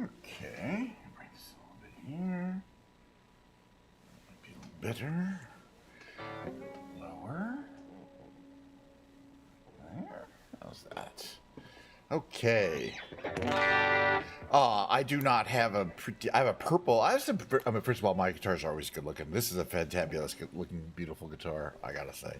Okay, bring this a little bit here. Might be a little better. Lower. There. How's that? Okay. I do not have a I have a purple. I mean, first of all, my guitars are always good looking. This is a fantabulous looking, beautiful guitar, I gotta say.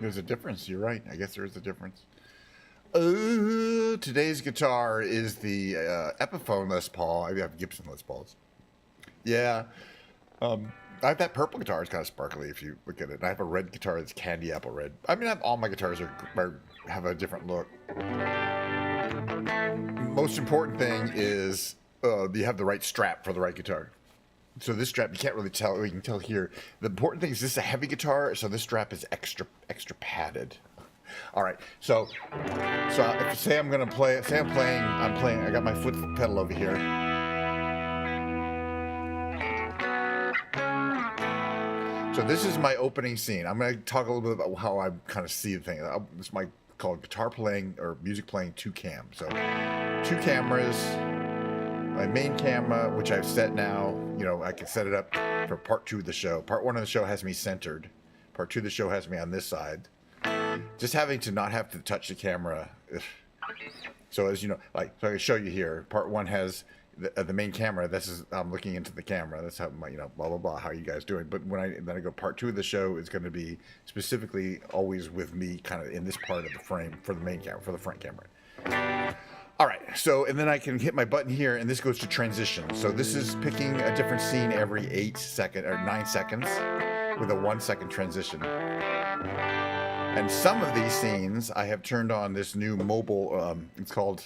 there's a difference. You're right. I guess there is a difference. Today's guitar is the Epiphone Les Paul. I have Gibson Les Pauls. Yeah. I have that purple guitar. It's kind of sparkly if you look at it. And I have a red guitar that's candy apple red. I mean, all my guitars have a different look. Most important thing is you have the right strap for the right guitar. So this strap, you can't really tell. You can tell here. The important thing is this is a heavy guitar, so this strap is extra padded. All right. So if say I'm gonna play. Say I'm playing. I got my foot pedal over here. So this is my opening scene. I'm going to talk a little bit about how I kind of see the thing. This is called guitar playing or music playing 2-cam. So 2 cameras, my main camera, which I've set now. You know, I can set it up for part 2 of the show. Part 1 of the show has me centered. Part 2 of the show has me on this side. Just having to not have to touch the camera. So as you know, so I can show you here. Part 1 has the main camera. This is I'm looking into the camera. That's how my blah blah blah. How are you guys doing? But then I go part 2 of the show is going to be specifically always with me kind of in this part of the frame for the main camera, for the front camera. All right. So and then I can hit my button here, and this goes to transition. So this is picking a different scene every 9 seconds with a 1-second transition. And some of these scenes I have turned on this new mobile. It's called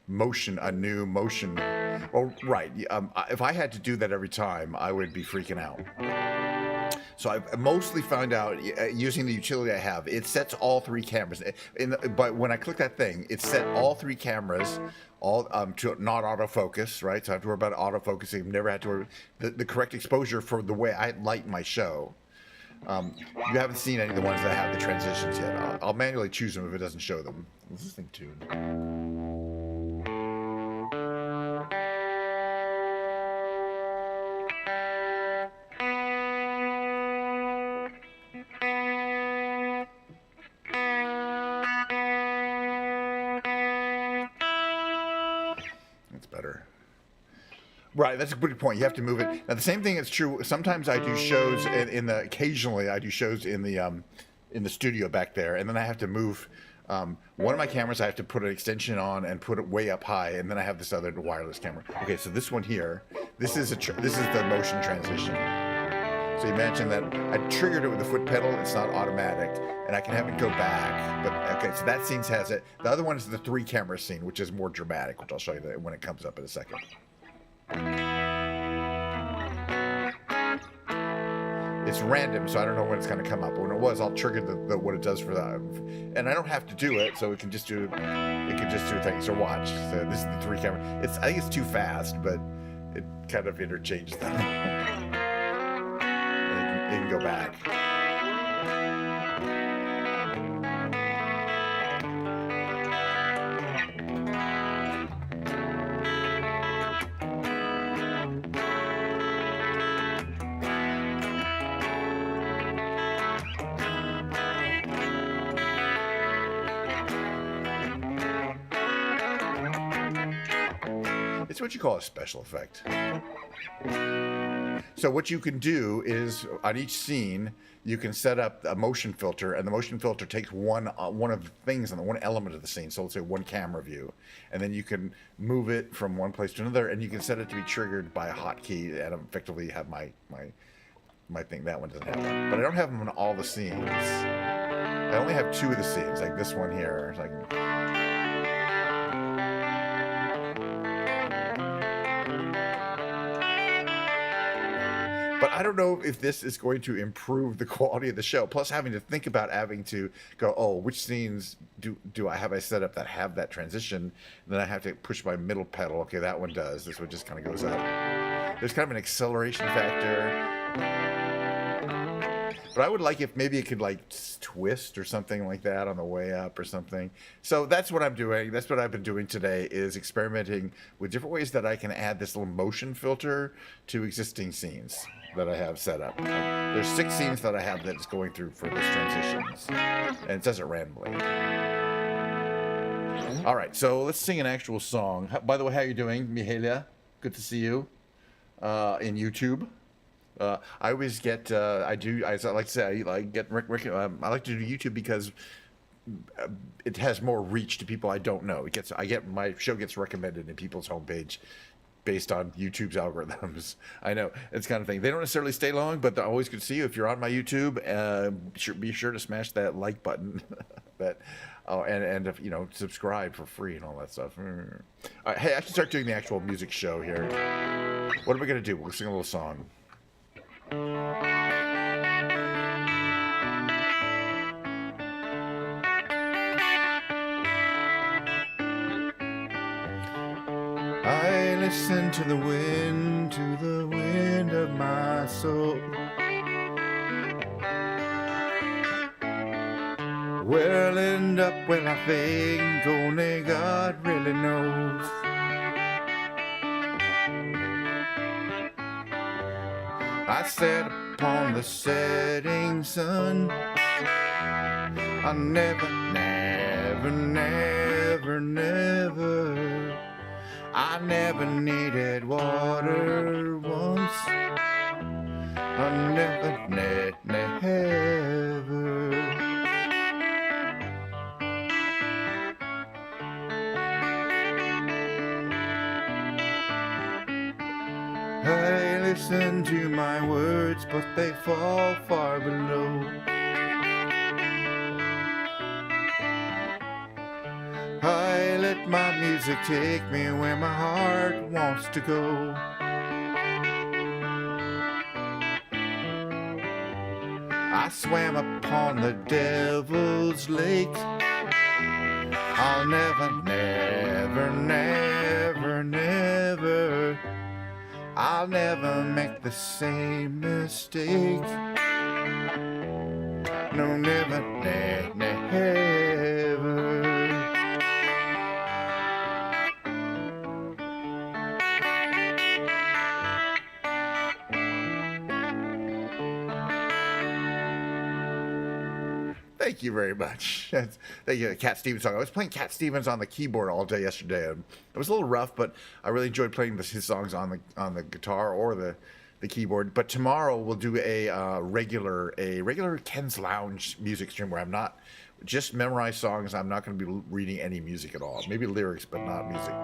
Motion, a new motion. Well, right. If I had to do that every time, I would be freaking out. So I've mostly found out using the utility I have, it sets all 3 cameras. But when I click that thing, it set all 3 cameras, all to not autofocus, right? So I have to worry about autofocusing. I've never had to worry the correct exposure for the way I light my show. You haven't seen any of the ones that have the transitions yet. I'll manually choose them if it doesn't show them. What's this thing tuned? That's better. Right, that's a good point. You have to move it. Now the same thing is true. Sometimes I do shows occasionally I do shows in the studio back there, and then I have to move one of my cameras. I have to put an extension on and put it way up high, and then I have this other wireless camera. Okay, so this one here, this is the motion transition. So you imagine that I triggered it with the foot pedal. It's not automatic, and I can have it go back. But okay, so that scene has it. The other one is the 3 camera scene, which is more dramatic, which I'll show you when it comes up in a second. It's random, so I don't know when it's going to come up. When it was, I'll trigger what it does for that, and I don't have to do it, so it can just do things. So watch. So this is the 3 camera. I think it's too fast, but it kind of interchanges them. And it can go back. It's what you call a special effect. So what you can do is on each scene, you can set up a motion filter, and the motion filter takes one of the things on one element of the scene. So let's say one camera view, and then you can move it from one place to another, and you can set it to be triggered by a hotkey, and effectively have my thing. That one doesn't have one, but I don't have them on all the scenes. I only have 2 of the scenes, like this one here. So I can, but I don't know if this is going to improve the quality of the show. Plus, having to think about having to go, oh, which scenes do I set up that have that transition? And then I have to push my middle pedal. Okay, that one does. This one just kind of goes up. There's kind of an acceleration factor. But I would like if maybe it could twist or something like that on the way up or something. So that's what I'm doing. That's what I've been doing today, is experimenting with different ways that I can add this little motion filter to existing scenes that I have set up. There's 6 scenes that I have that's going through for this transitions, and it does it randomly. All right, so let's sing an actual song. By the way, how are you doing, Mihalia? Good to see you in YouTube. I always get I do as I like to say I get I like to do YouTube because it has more reach to people I don't know. I get my show gets recommended in people's homepage based on YouTube's algorithms. I know it's kind of thing. They don't necessarily stay long, but they're always good to see you. If you're on my YouTube, be sure to smash that like button. that and if, subscribe for free and all that stuff. All right, hey, I can start doing the actual music show here. What are we gonna do? We'll sing a little song. I listen to the wind of my soul. Where I'll end up, well, I think only God really knows. I sat upon the setting sun. I never I never needed water once. I never. I listen to my words, but they fall far below. I let my music take me where my heart wants to go. I swam upon the devil's lake. I'll never I'll never make the same mistake. No, never. Thank you very much. Thank you, Cat Stevens song. I was playing Cat Stevens on the keyboard all day yesterday. It was a little rough, but I really enjoyed playing his songs on the guitar or the keyboard. But tomorrow we'll do a regular Ken's Lounge music stream where I'm not just memorize songs. I'm not going to be reading any music at all. Maybe lyrics, but not music.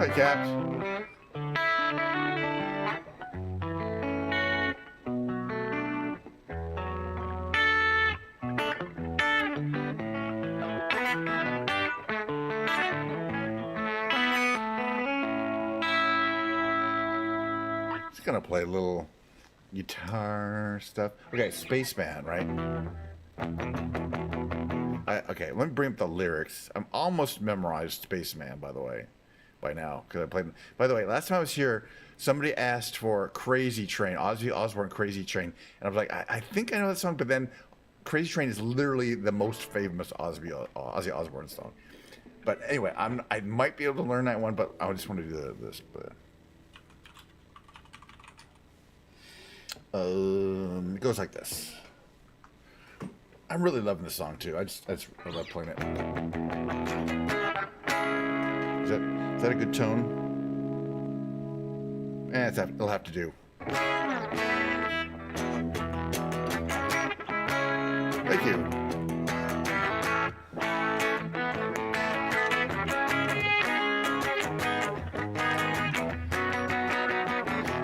Hi, Caps. Just gonna play a little guitar stuff. Okay, Spaceman, right? Okay, let me bring up the lyrics. I'm almost memorized Spaceman, by the way, by now, because I played. By the way, last time I was here, somebody asked for Crazy Train, Ozzy Osbourne Crazy Train, and I was like, I think I know that song, but then Crazy Train is literally the most famous Ozzy Osbourne song. But anyway, I might be able to learn that one, but I just want to do this. But it goes like this. I'm really loving this song too. I love playing it. Is that a good tone? It'll have to do. Thank you.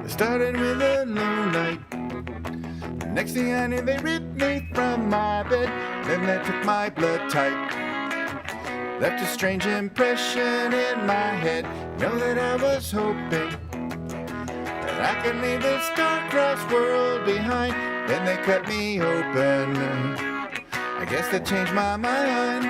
It started with a low light. Next thing I knew, they ripped me from my bed. Then they took my blood type. Left a strange impression in my head. Know that I was hoping that I could leave this star-crossed world behind. Then they cut me open. I guess they changed my mind.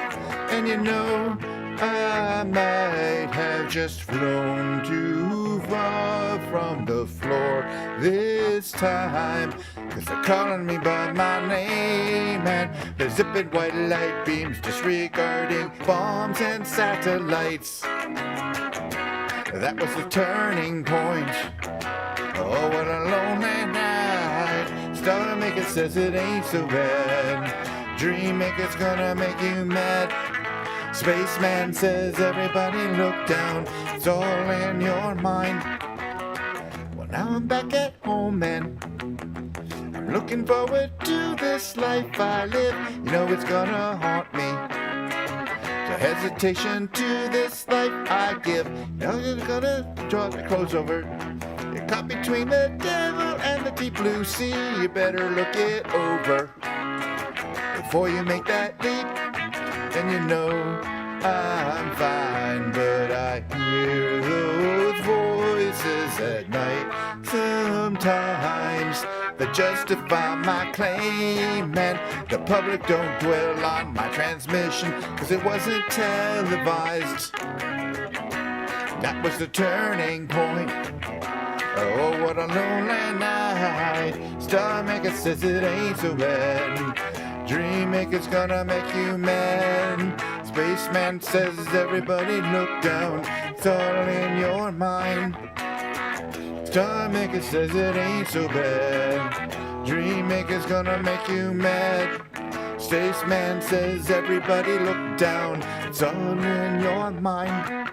And you know, I might have just flown too far from the floor this time. 'Cause they're calling me by my name, and they're zipping white light beams, disregarding bombs and satellites. That was the turning point. Oh, what a lonely night. Star Maker says it ain't so bad. Dream Maker's gonna make you mad. Spaceman says everybody look down. It's all in your mind. Well, now I'm back at home and I'm looking forward to this life I live. You know it's gonna haunt me. The hesitation to this life I give. Now you're gonna draw the clothes over. You're caught between the devil and the deep blue sea. You better look it over before you make that leap. Then you know I'm fine, but I hear those voices at night sometimes that justify my claim, and the public don't dwell on my transmission 'cause it wasn't televised. That was the turning point. Oh, what a lonely night. Star Maker says it ain't so bad. Dream Maker's gonna make you mad. Spaceman says everybody look down. It's all in your mind. Star Maker says it ain't so bad. Dream Maker's gonna make you mad. Spaceman says everybody look down. It's all in your mind.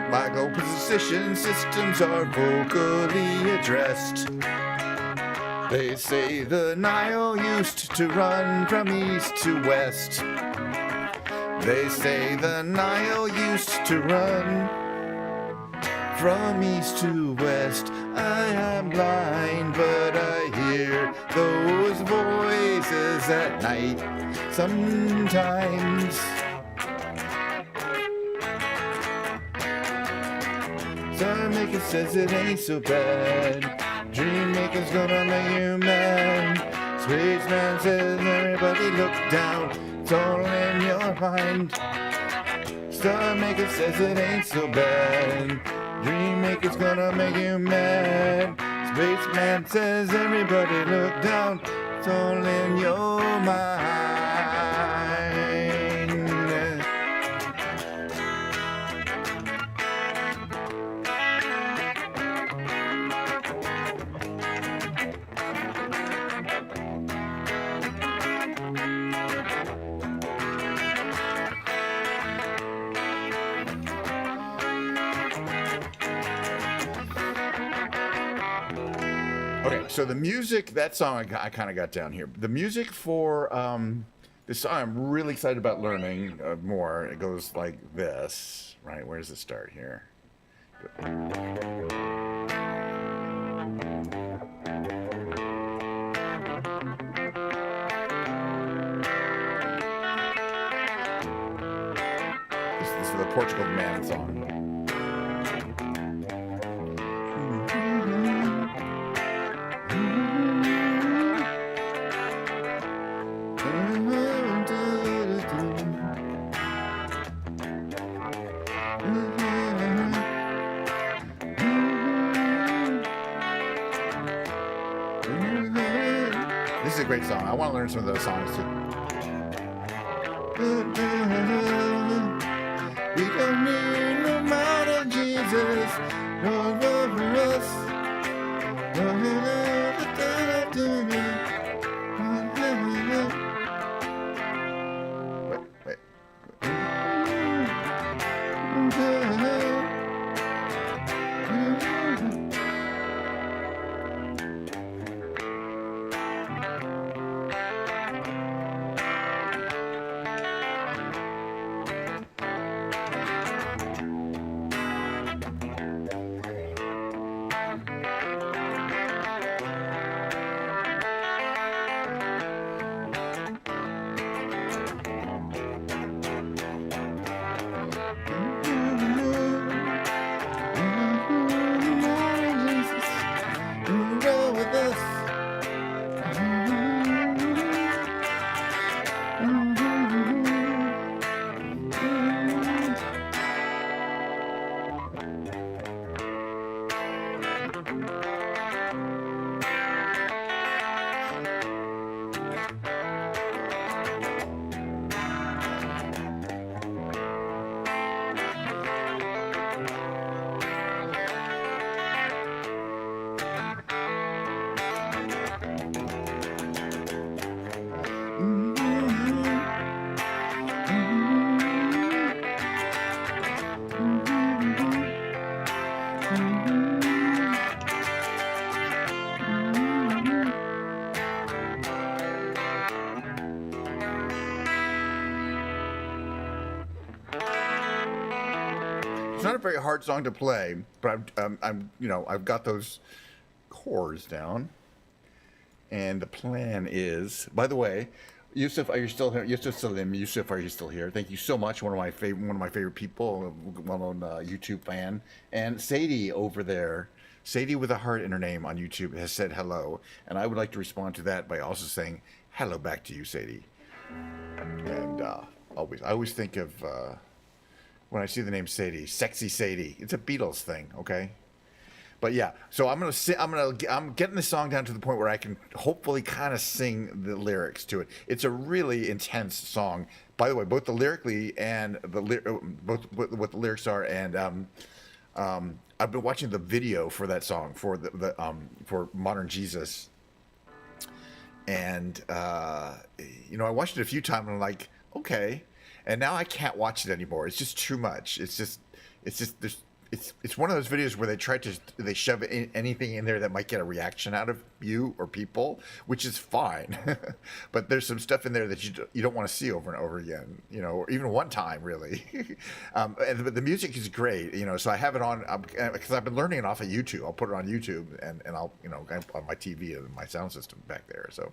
My opposition systems are vocally addressed. They say the Nile used to run from east to west. They say the Nile used to run from east to west. I am blind, but I hear those voices at night sometimes. Star Maker says it ain't so bad. Dream Maker's gonna make you mad. Spaceman says everybody look down. It's all in your mind. Star Maker says it ain't so bad. Dream Maker's gonna make you mad. Spaceman says everybody look down. It's all in your mind. Okay, so the music, that song I kind of got down here. The music for this song I'm really excited about learning more. It goes like this, right? Where does it start here? This is the Portugal Man song. This is a great song. I want to learn some of those songs too. We don't need no modern Jesus. No love for us. Wait. It's not a very hard song to play, but I'm you know, I've got those chords down. And the plan is, by the way, Yusuf, are you still here? Yusuf Salim, Yusuf, are you still here? Thank you so much. One of my favorite people, a well-known YouTube fan, and Sadie over there, Sadie with a heart in her name on YouTube has said hello, and I would like to respond to that by also saying hello back to you, Sadie. And I always think of when I see the name Sadie, Sexy Sadie. It's a Beatles thing, okay? But yeah, so I'm getting the song down to the point where I can hopefully kind of sing the lyrics to it. It's a really intense song, by the way, both the lyrically and both what the lyrics are. And I've been watching the video for that song for for Modern Jesus, and you know, I watched it a few times and I'm like, okay, and now I can't watch it anymore. It's just too much. It's just there's. It's one of those videos where they shove anything in there that might get a reaction out of you or people, which is fine. But there's some stuff in there that you don't want to see over and over again, you know, or even one time really. But the music is great, you know. So I have it on because I've been learning it off of YouTube. I'll put it on YouTube and I'll, you know, on my TV and my sound system back there. So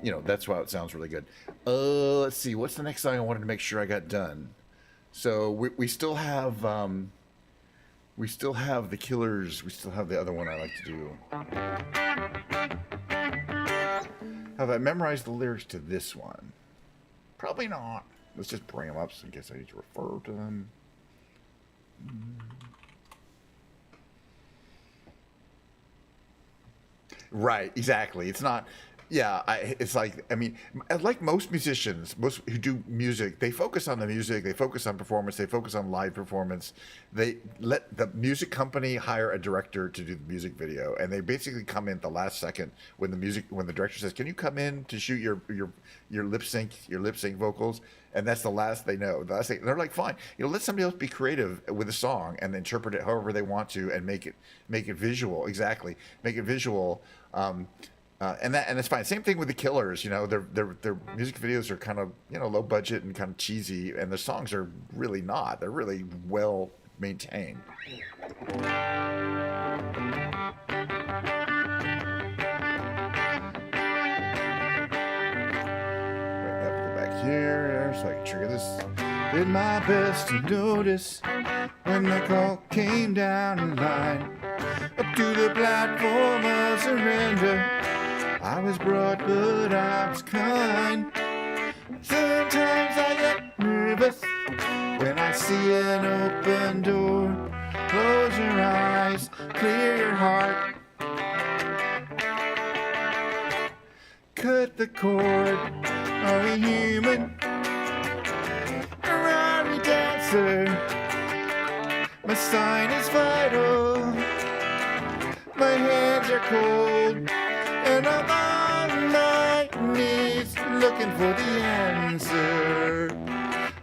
you know, that's why it sounds really good. Let's see, what's the next song I wanted to make sure I got done. So we still have. We still have the Killers. We still have the other one I like to do. Have I memorized the lyrics to this one? Probably not. Let's just bring them up so in case I need to refer to them. Right, exactly. It's not. Yeah, it's like, I mean, like most musicians, most who do music, they focus on the music, they focus on performance, they focus on live performance. They let the music company hire a director to do the music video, and they basically come in at the last second when the director says, "Can you come in to shoot your lip sync vocals?" And that's the last they know. The last thing, they're like, "Fine, you know, let somebody else be creative with a song and interpret it however they want to, and make it visual. Exactly, make it visual." And it's fine. Same thing with the Killers. You know, their music videos are kind of, you know, low budget and kind of cheesy, and the songs are really not. They're really well maintained. Wait, I have to go back here so I can trigger this. Did my best to notice when the call came down the line up to the platform of surrender. I was broad, but I was kind. Sometimes I get nervous when I see an open door. Close your eyes, clear your heart. Cut the cord. Are we human? Or are we dancer? My sign is vital. My hands are cold. And I'm on my knees looking for the answer.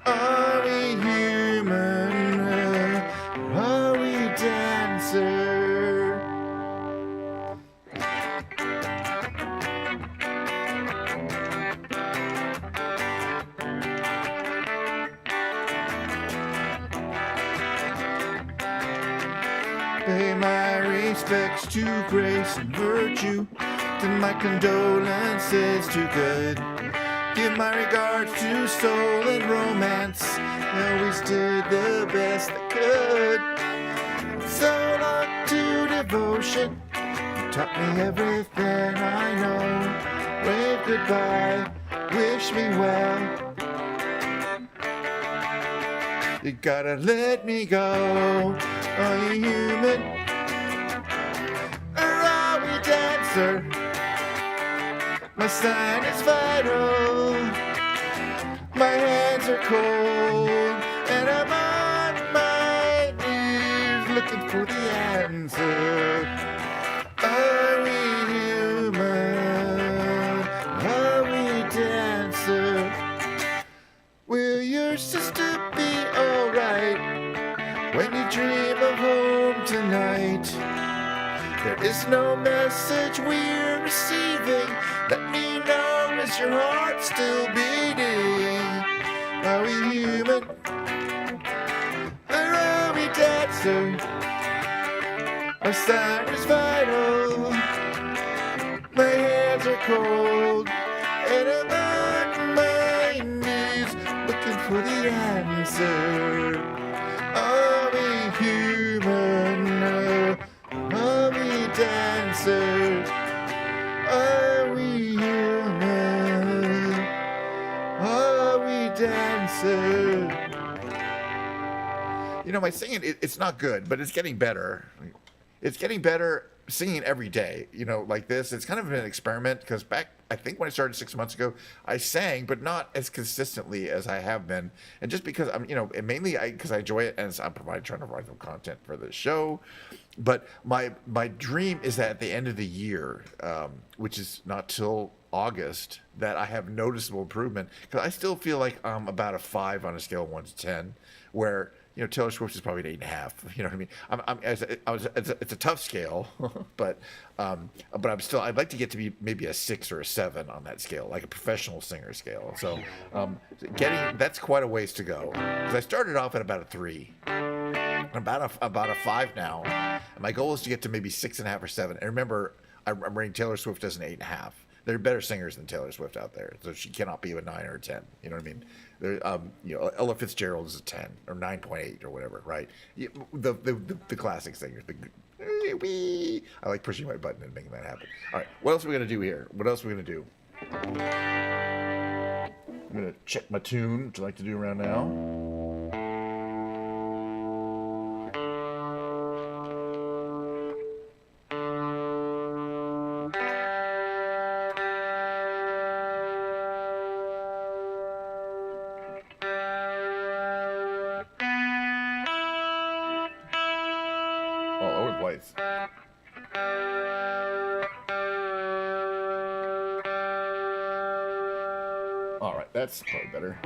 Are we human? Or are we dancer? Pay my respects to grace and virtue. And my condolences to good. Give my regards to soul and romance. They always did the best they could. So long to devotion. You taught me everything I know. Wave goodbye, wish me well. You gotta let me go. Are you human? Or are we dancer? My sign is vital. My hands are cold. And I'm on my knees looking for the answer. Are we human? Are we dancer? Will your sister be alright when you dream of home tonight? There is no message we're receiving. Let me know, is your heart still beating? Are we human? Or are dancer. My sign is vital. My hands are cold, and I'm on my knees looking for the answer. Are we human? Are we dancer? Are we human? Are we dancer? You know, my singing, it's not good, but it's getting better. It's getting better singing every day, you know, like this. It's kind of an experiment because back, I think when I started 6 months ago, I sang, but not as consistently as I have been. And just because I'm, you know, and mainly because I enjoy it and I'm trying to provide some content for the show. But my dream is that at the end of the year, which is not till August, that I have noticeable improvement because I still feel like I'm about a 5 on a scale of 1 to 10, where you know, Taylor Swift is probably an 8.5. You know what I mean? It's a tough scale, but I'm still. I'd like to get to be maybe a 6 or a 7 on that scale, like a professional singer scale. So, that's quite a ways to go. Because I started off at about a 3, about a 5 now. And my goal is to get to maybe 6.5 or 7. And remember, I'm rating Taylor Swift as an 8.5. There are better singers than Taylor Swift out there, so she cannot be a 9 or a 10. You know what I mean? There, you know, Ella Fitzgerald is a 10 or 9.8 or whatever, right? The classic singers. I like pushing my button and making that happen. All right, what else are we gonna do here? What else are we gonna do? I'm gonna check my tune, which I like to do around now. All over the place. All right, that's probably better.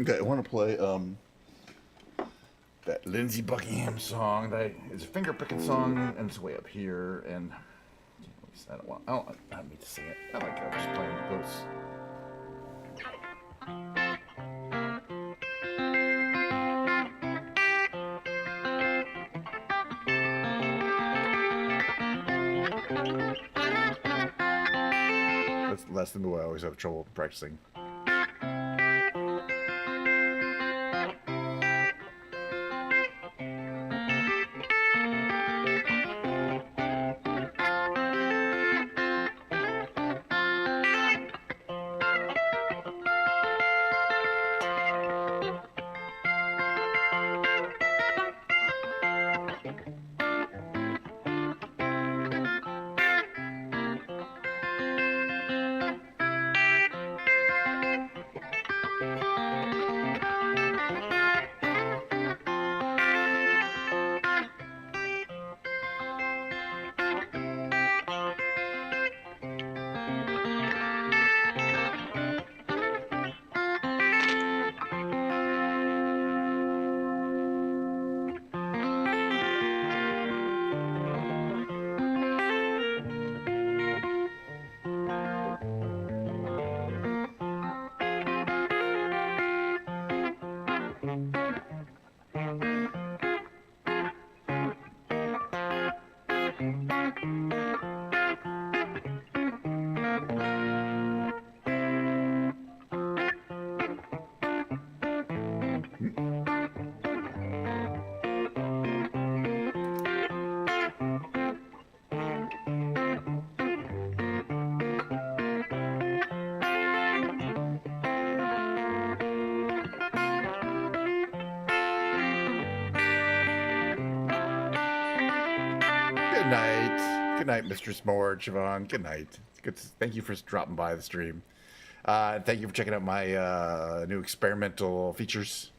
Okay, I want to play that Lindsey Buckingham song. That is a finger picking song, and it's way up here. And I don't need to sing it. I like just playing those. That's the move I always have trouble practicing. Good night, Mistress Moore, Siobhan. Good night. Good. Thank you for dropping by the stream. Thank you for checking out my new experimental features.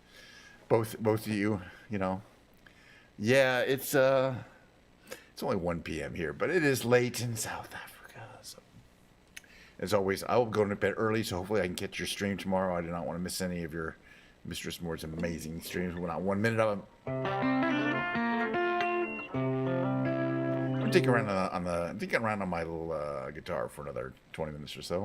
Both of you, you know. Yeah, it's only 1 p.m. here, but it is late in South Africa. So, as always, I will go to bed early, so hopefully I can catch your stream tomorrow. I do not want to miss any of your Mistress Moore's amazing streams. We're not 1 minute of them. I'm taking around on my little guitar for another 20 minutes or so.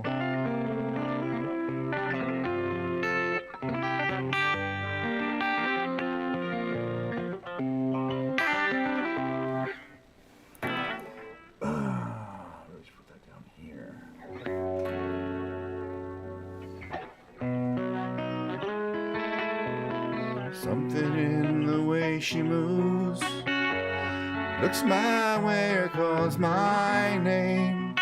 Let's put that down here. Something in the way she moves looks my way or calls my name.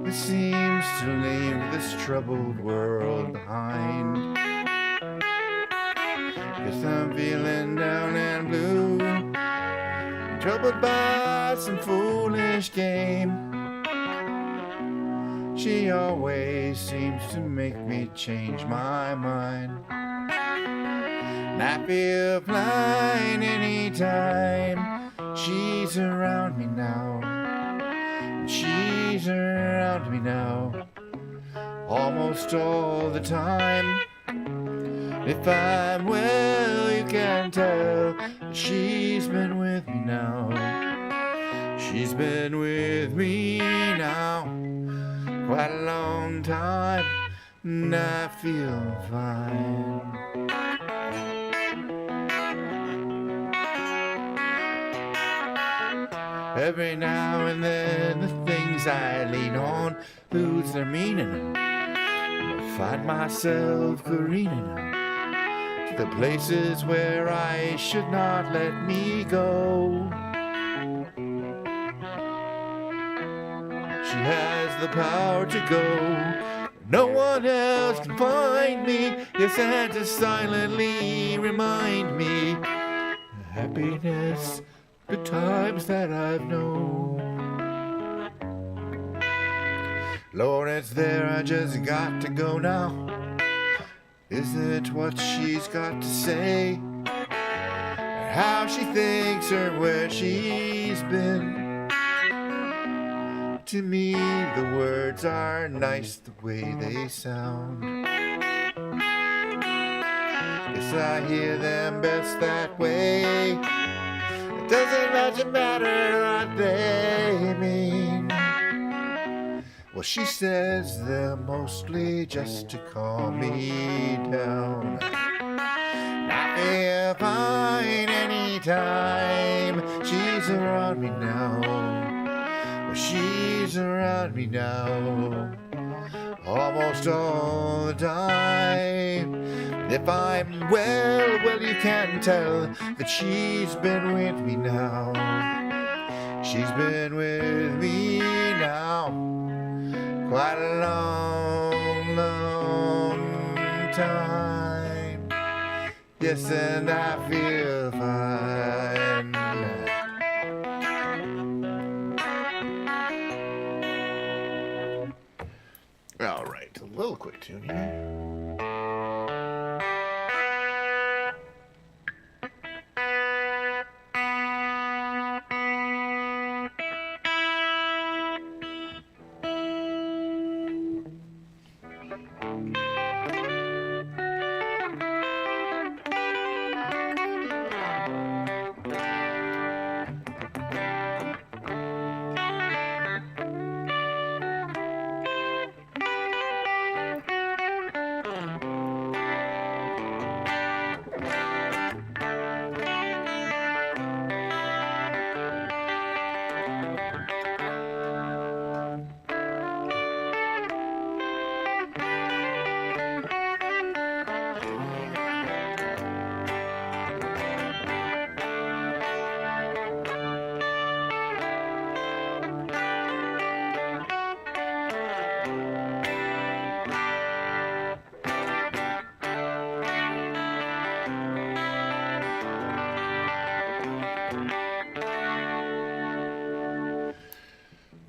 It seems to leave this troubled world behind. Guess I'm feeling down and blue, troubled by some foolish game. She always seems to make me change my mind. And I feel fine anytime she's around me now. She's around me now, almost all the time. If I'm well, you can tell that she's been with me now. She's been with me now quite a long time, and I feel fine. Every now and then the things I lean on lose their meaning. I find myself careening to the places where I should not let me go. She has the power to go. No one else can find me. Yes, and to silently remind me happiness, the times that I've known. Lord, it's there, I just got to go now. Is it what she's got to say? How she thinks or where she's been? To me, the words are nice the way they sound. Yes, I hear them best that way. It doesn't much matter what they mean. Well, she says they're mostly just to calm me down. I feel fine anytime she's around me now. Well, she's around me now almost all the time. If I'm well, you can tell that she's been with me now. She's been with me now quite a long, long time. Yes, and I feel fine. All right, a little quick tune here.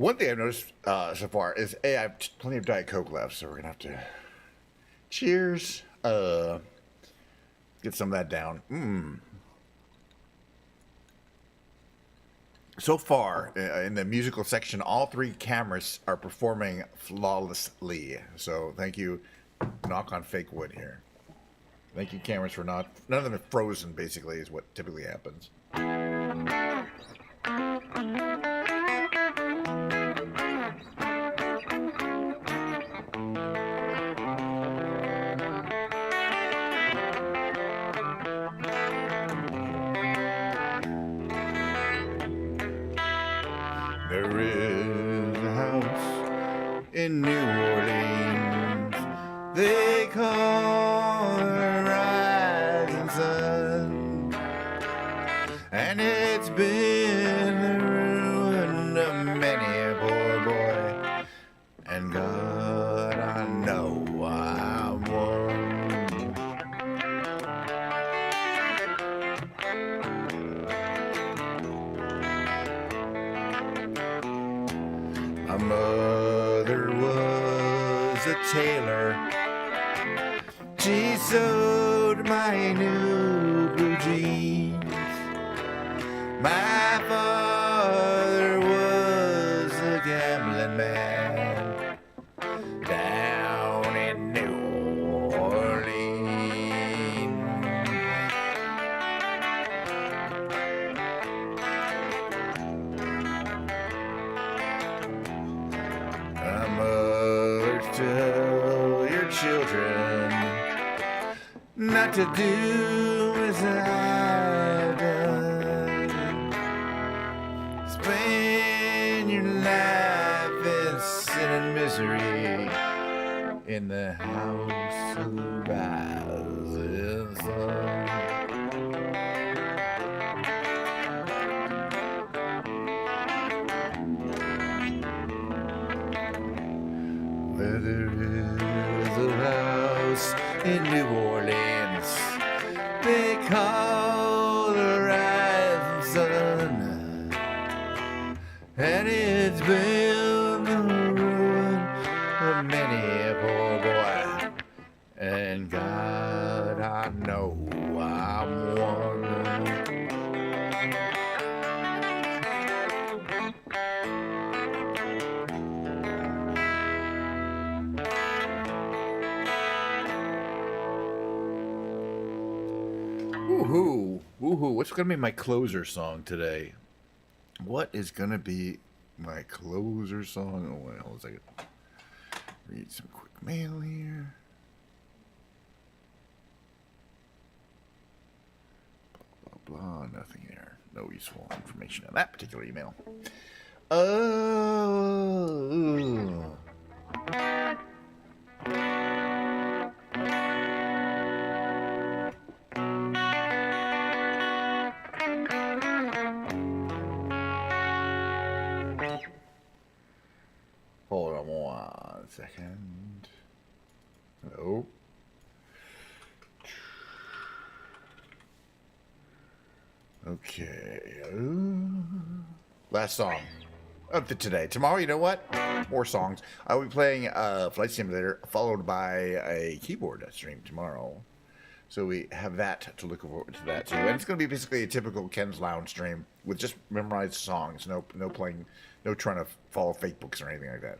One thing I've noticed so far is, I have plenty of Diet Coke left, so we're gonna have to cheers. Get some of that down. So far, in the musical section, all three cameras are performing flawlessly. So thank you. Knock on fake wood here. Thank you, cameras, for none of them are frozen, basically, is what typically happens. There is a house in New Orleans they call the rising sun, and it's been the ruin of many a poor boy, and God, I know I'm one. My mother was a tailor. She sewed my new blue jeans. My father was a gambling man down in New Orleans. My mother, tell your children not to do as I've done. Spend your life in sin and misery in the house of the rising sun. Where there is a house in New Orleans they call the rising sun, and it's been the ruin of many a poor boy, and God, I know I'm one. Woohoo! Woohoo! What's gonna be my closer song today? What is gonna be my closer song? Oh, wait, hold on a second. Read some quick mail here. Blah blah blah. Nothing there. No useful information on that particular email. Oh. Hold on 1 second. Hello. Okay. Last song of today. Tomorrow, you know what? More songs. I will be playing Flight Simulator, followed by a keyboard stream tomorrow. So we have that to look forward to that too. And it's going to be basically a typical Ken's Lounge stream with just memorized songs. No playing, no trying to follow fake books or anything like that.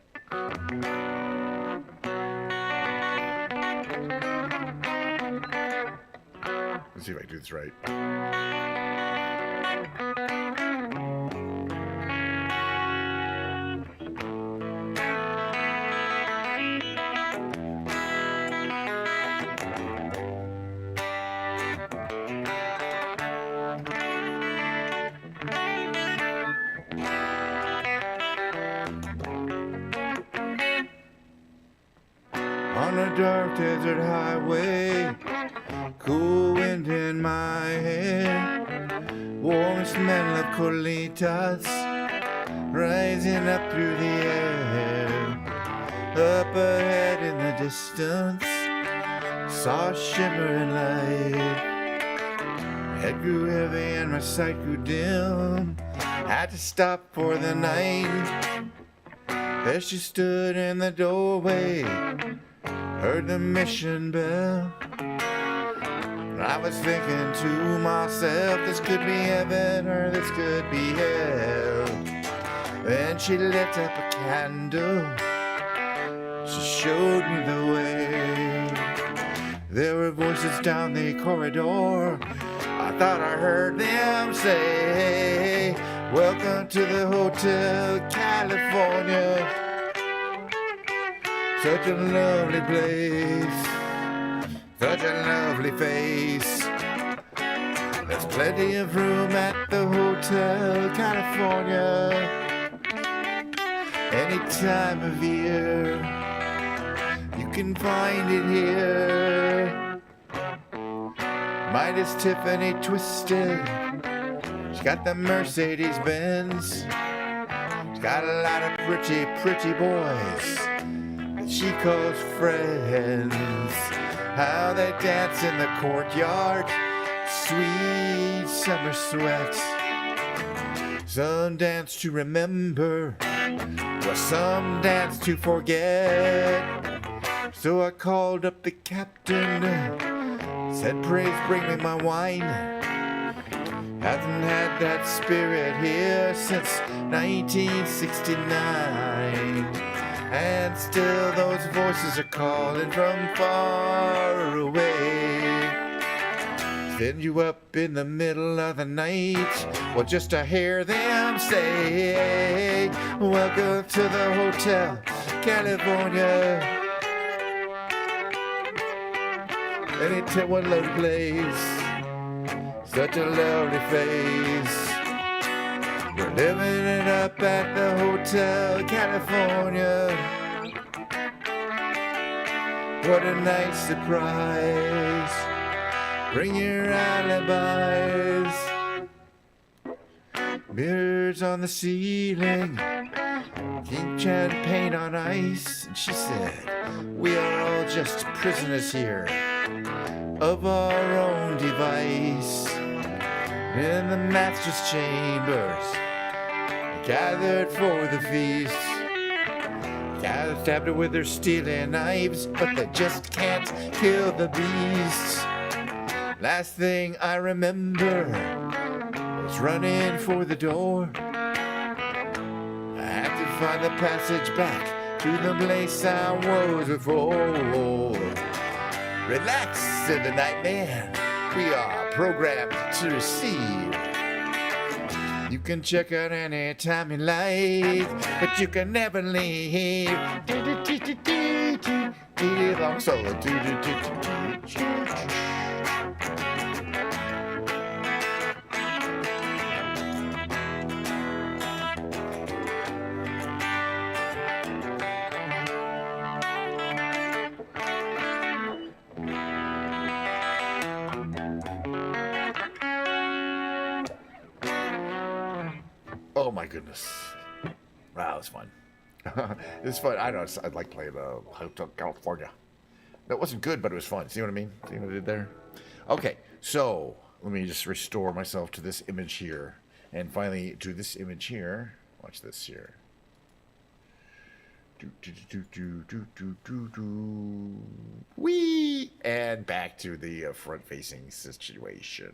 Let's see if I can do this right. On a dark desert highway, cool wind in my hair, warm smell of colitas rising up through the air. Up ahead in the distance, saw a shimmering light. Head grew heavy and my sight grew dim. Had to stop for the night. As she stood in the doorway, heard the mission bell. I was thinking to myself, this could be heaven or this could be hell. Then she lit up a candle, she showed me the way. There were voices down the corridor, I thought I heard them say, welcome to the Hotel California. Such a lovely place, such a lovely face. There's plenty of room at the Hotel California. Any time of year, you can find it here. Mine is Tiffany Twisted. She's got the Mercedes Benz. She's got a lot of pretty, pretty boys that she calls friends. How they dance in the courtyard, sweet summer sweat. Some dance to remember, or some dance to forget. So I called up the captain, said, praise bring me my wine. Hasn't had that spirit here since 1969. And still those voices are calling from far away. Send you up in the middle of the night, well, just to hear them say, welcome to the Hotel California. And it's a one lovely place, such a lovely face. We're living it up at the Hotel California. What a nice surprise. Bring your alibis. Mirrors on the ceiling, ink champagne on ice. And she said, we are all just prisoners here of our own device. In the master's chambers, gathered for the feast. Guys stabbed her with their stealing knives, but they just can't kill the beast. Last thing I remember was running for the door. I had to find the passage back to the place I was before. Relax, said the nightmare. We are programmed to receive. You can check out any time you like, but you can never leave. Long solo. Oh my goodness. Wow, it's fun. It's fun. I know. I'd like playing Hotel California. That wasn't good, but it was fun. See what I mean? See what I did there? Okay, so let me just restore myself to this image here. And finally, to this image here. Watch this here. Whee! And back to the front-facing situation.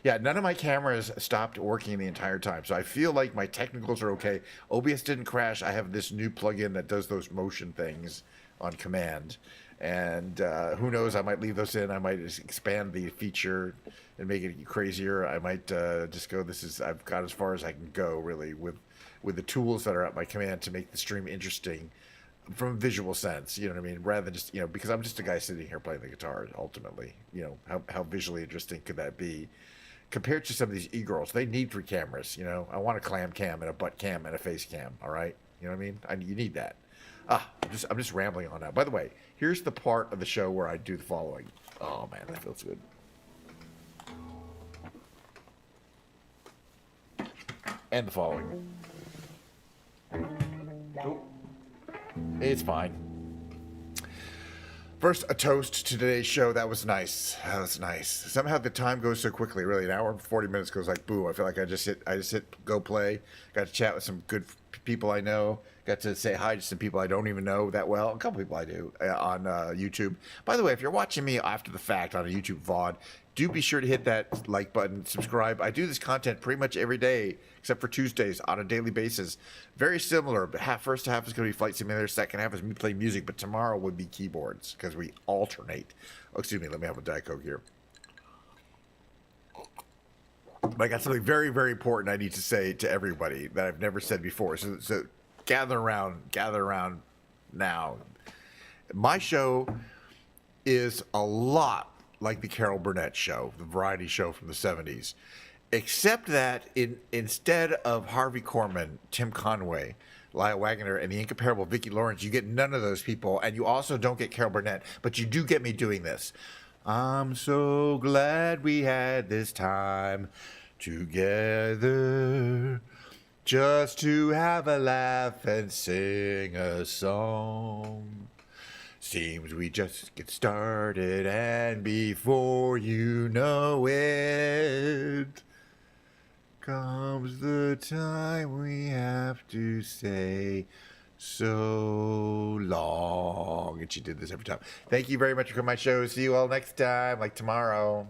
Yeah, none of my cameras stopped working the entire time, so I feel like my technicals are okay. OBS didn't crash. I have this new plugin that does those motion things on command, and who knows, I might leave those in. I might just expand the feature and make it crazier. I might just go, I've got as far as I can go, really, with the tools that are at my command to make the stream interesting from a visual sense, you know what I mean? Rather than just, because I'm just a guy sitting here playing the guitar, ultimately. How visually interesting could that be? Compared to some of these e-girls, they need 3 cameras, I want a clam cam and a butt cam and a face cam, all right? You know what I mean? You need that. I'm just rambling on that. By the way, here's the part of the show where I do the following. Oh, man, that feels good. And the following. It's fine. First, a toast to today's show. That was nice. That was nice. Somehow the time goes so quickly. Really, an hour and 40 minutes goes like boo. I feel like I just hit go play. Got to chat with some good people I know. Got to say hi to some people I don't even know that well. A couple people I do on YouTube. By the way, if you're watching me after the fact on a YouTube VOD, do be sure to hit that like button, subscribe. I do this content pretty much every day, except for Tuesdays, on a daily basis. Very similar, but first half is going to be Flight Simulator, second half is me playing music, but tomorrow would be keyboards, because we alternate. Oh, excuse me, let me have a Diet Coke here. But I got something very, very important I need to say to everybody that I've never said before. So gather around now. My show is a lot like the Carol Burnett show, the variety show from the 70s, except that instead of Harvey Korman, Tim Conway, Lyle Wagner, and the incomparable Vicki Lawrence, you get none of those people, and you also don't get Carol Burnett, but you do get me doing this. I'm so glad we had this time together just to have a laugh and sing a song. Seems we just get started, and before you know it, comes the time we have to say so long. And she did this every time. Thank you very much for coming to my show. See you all next time, like tomorrow.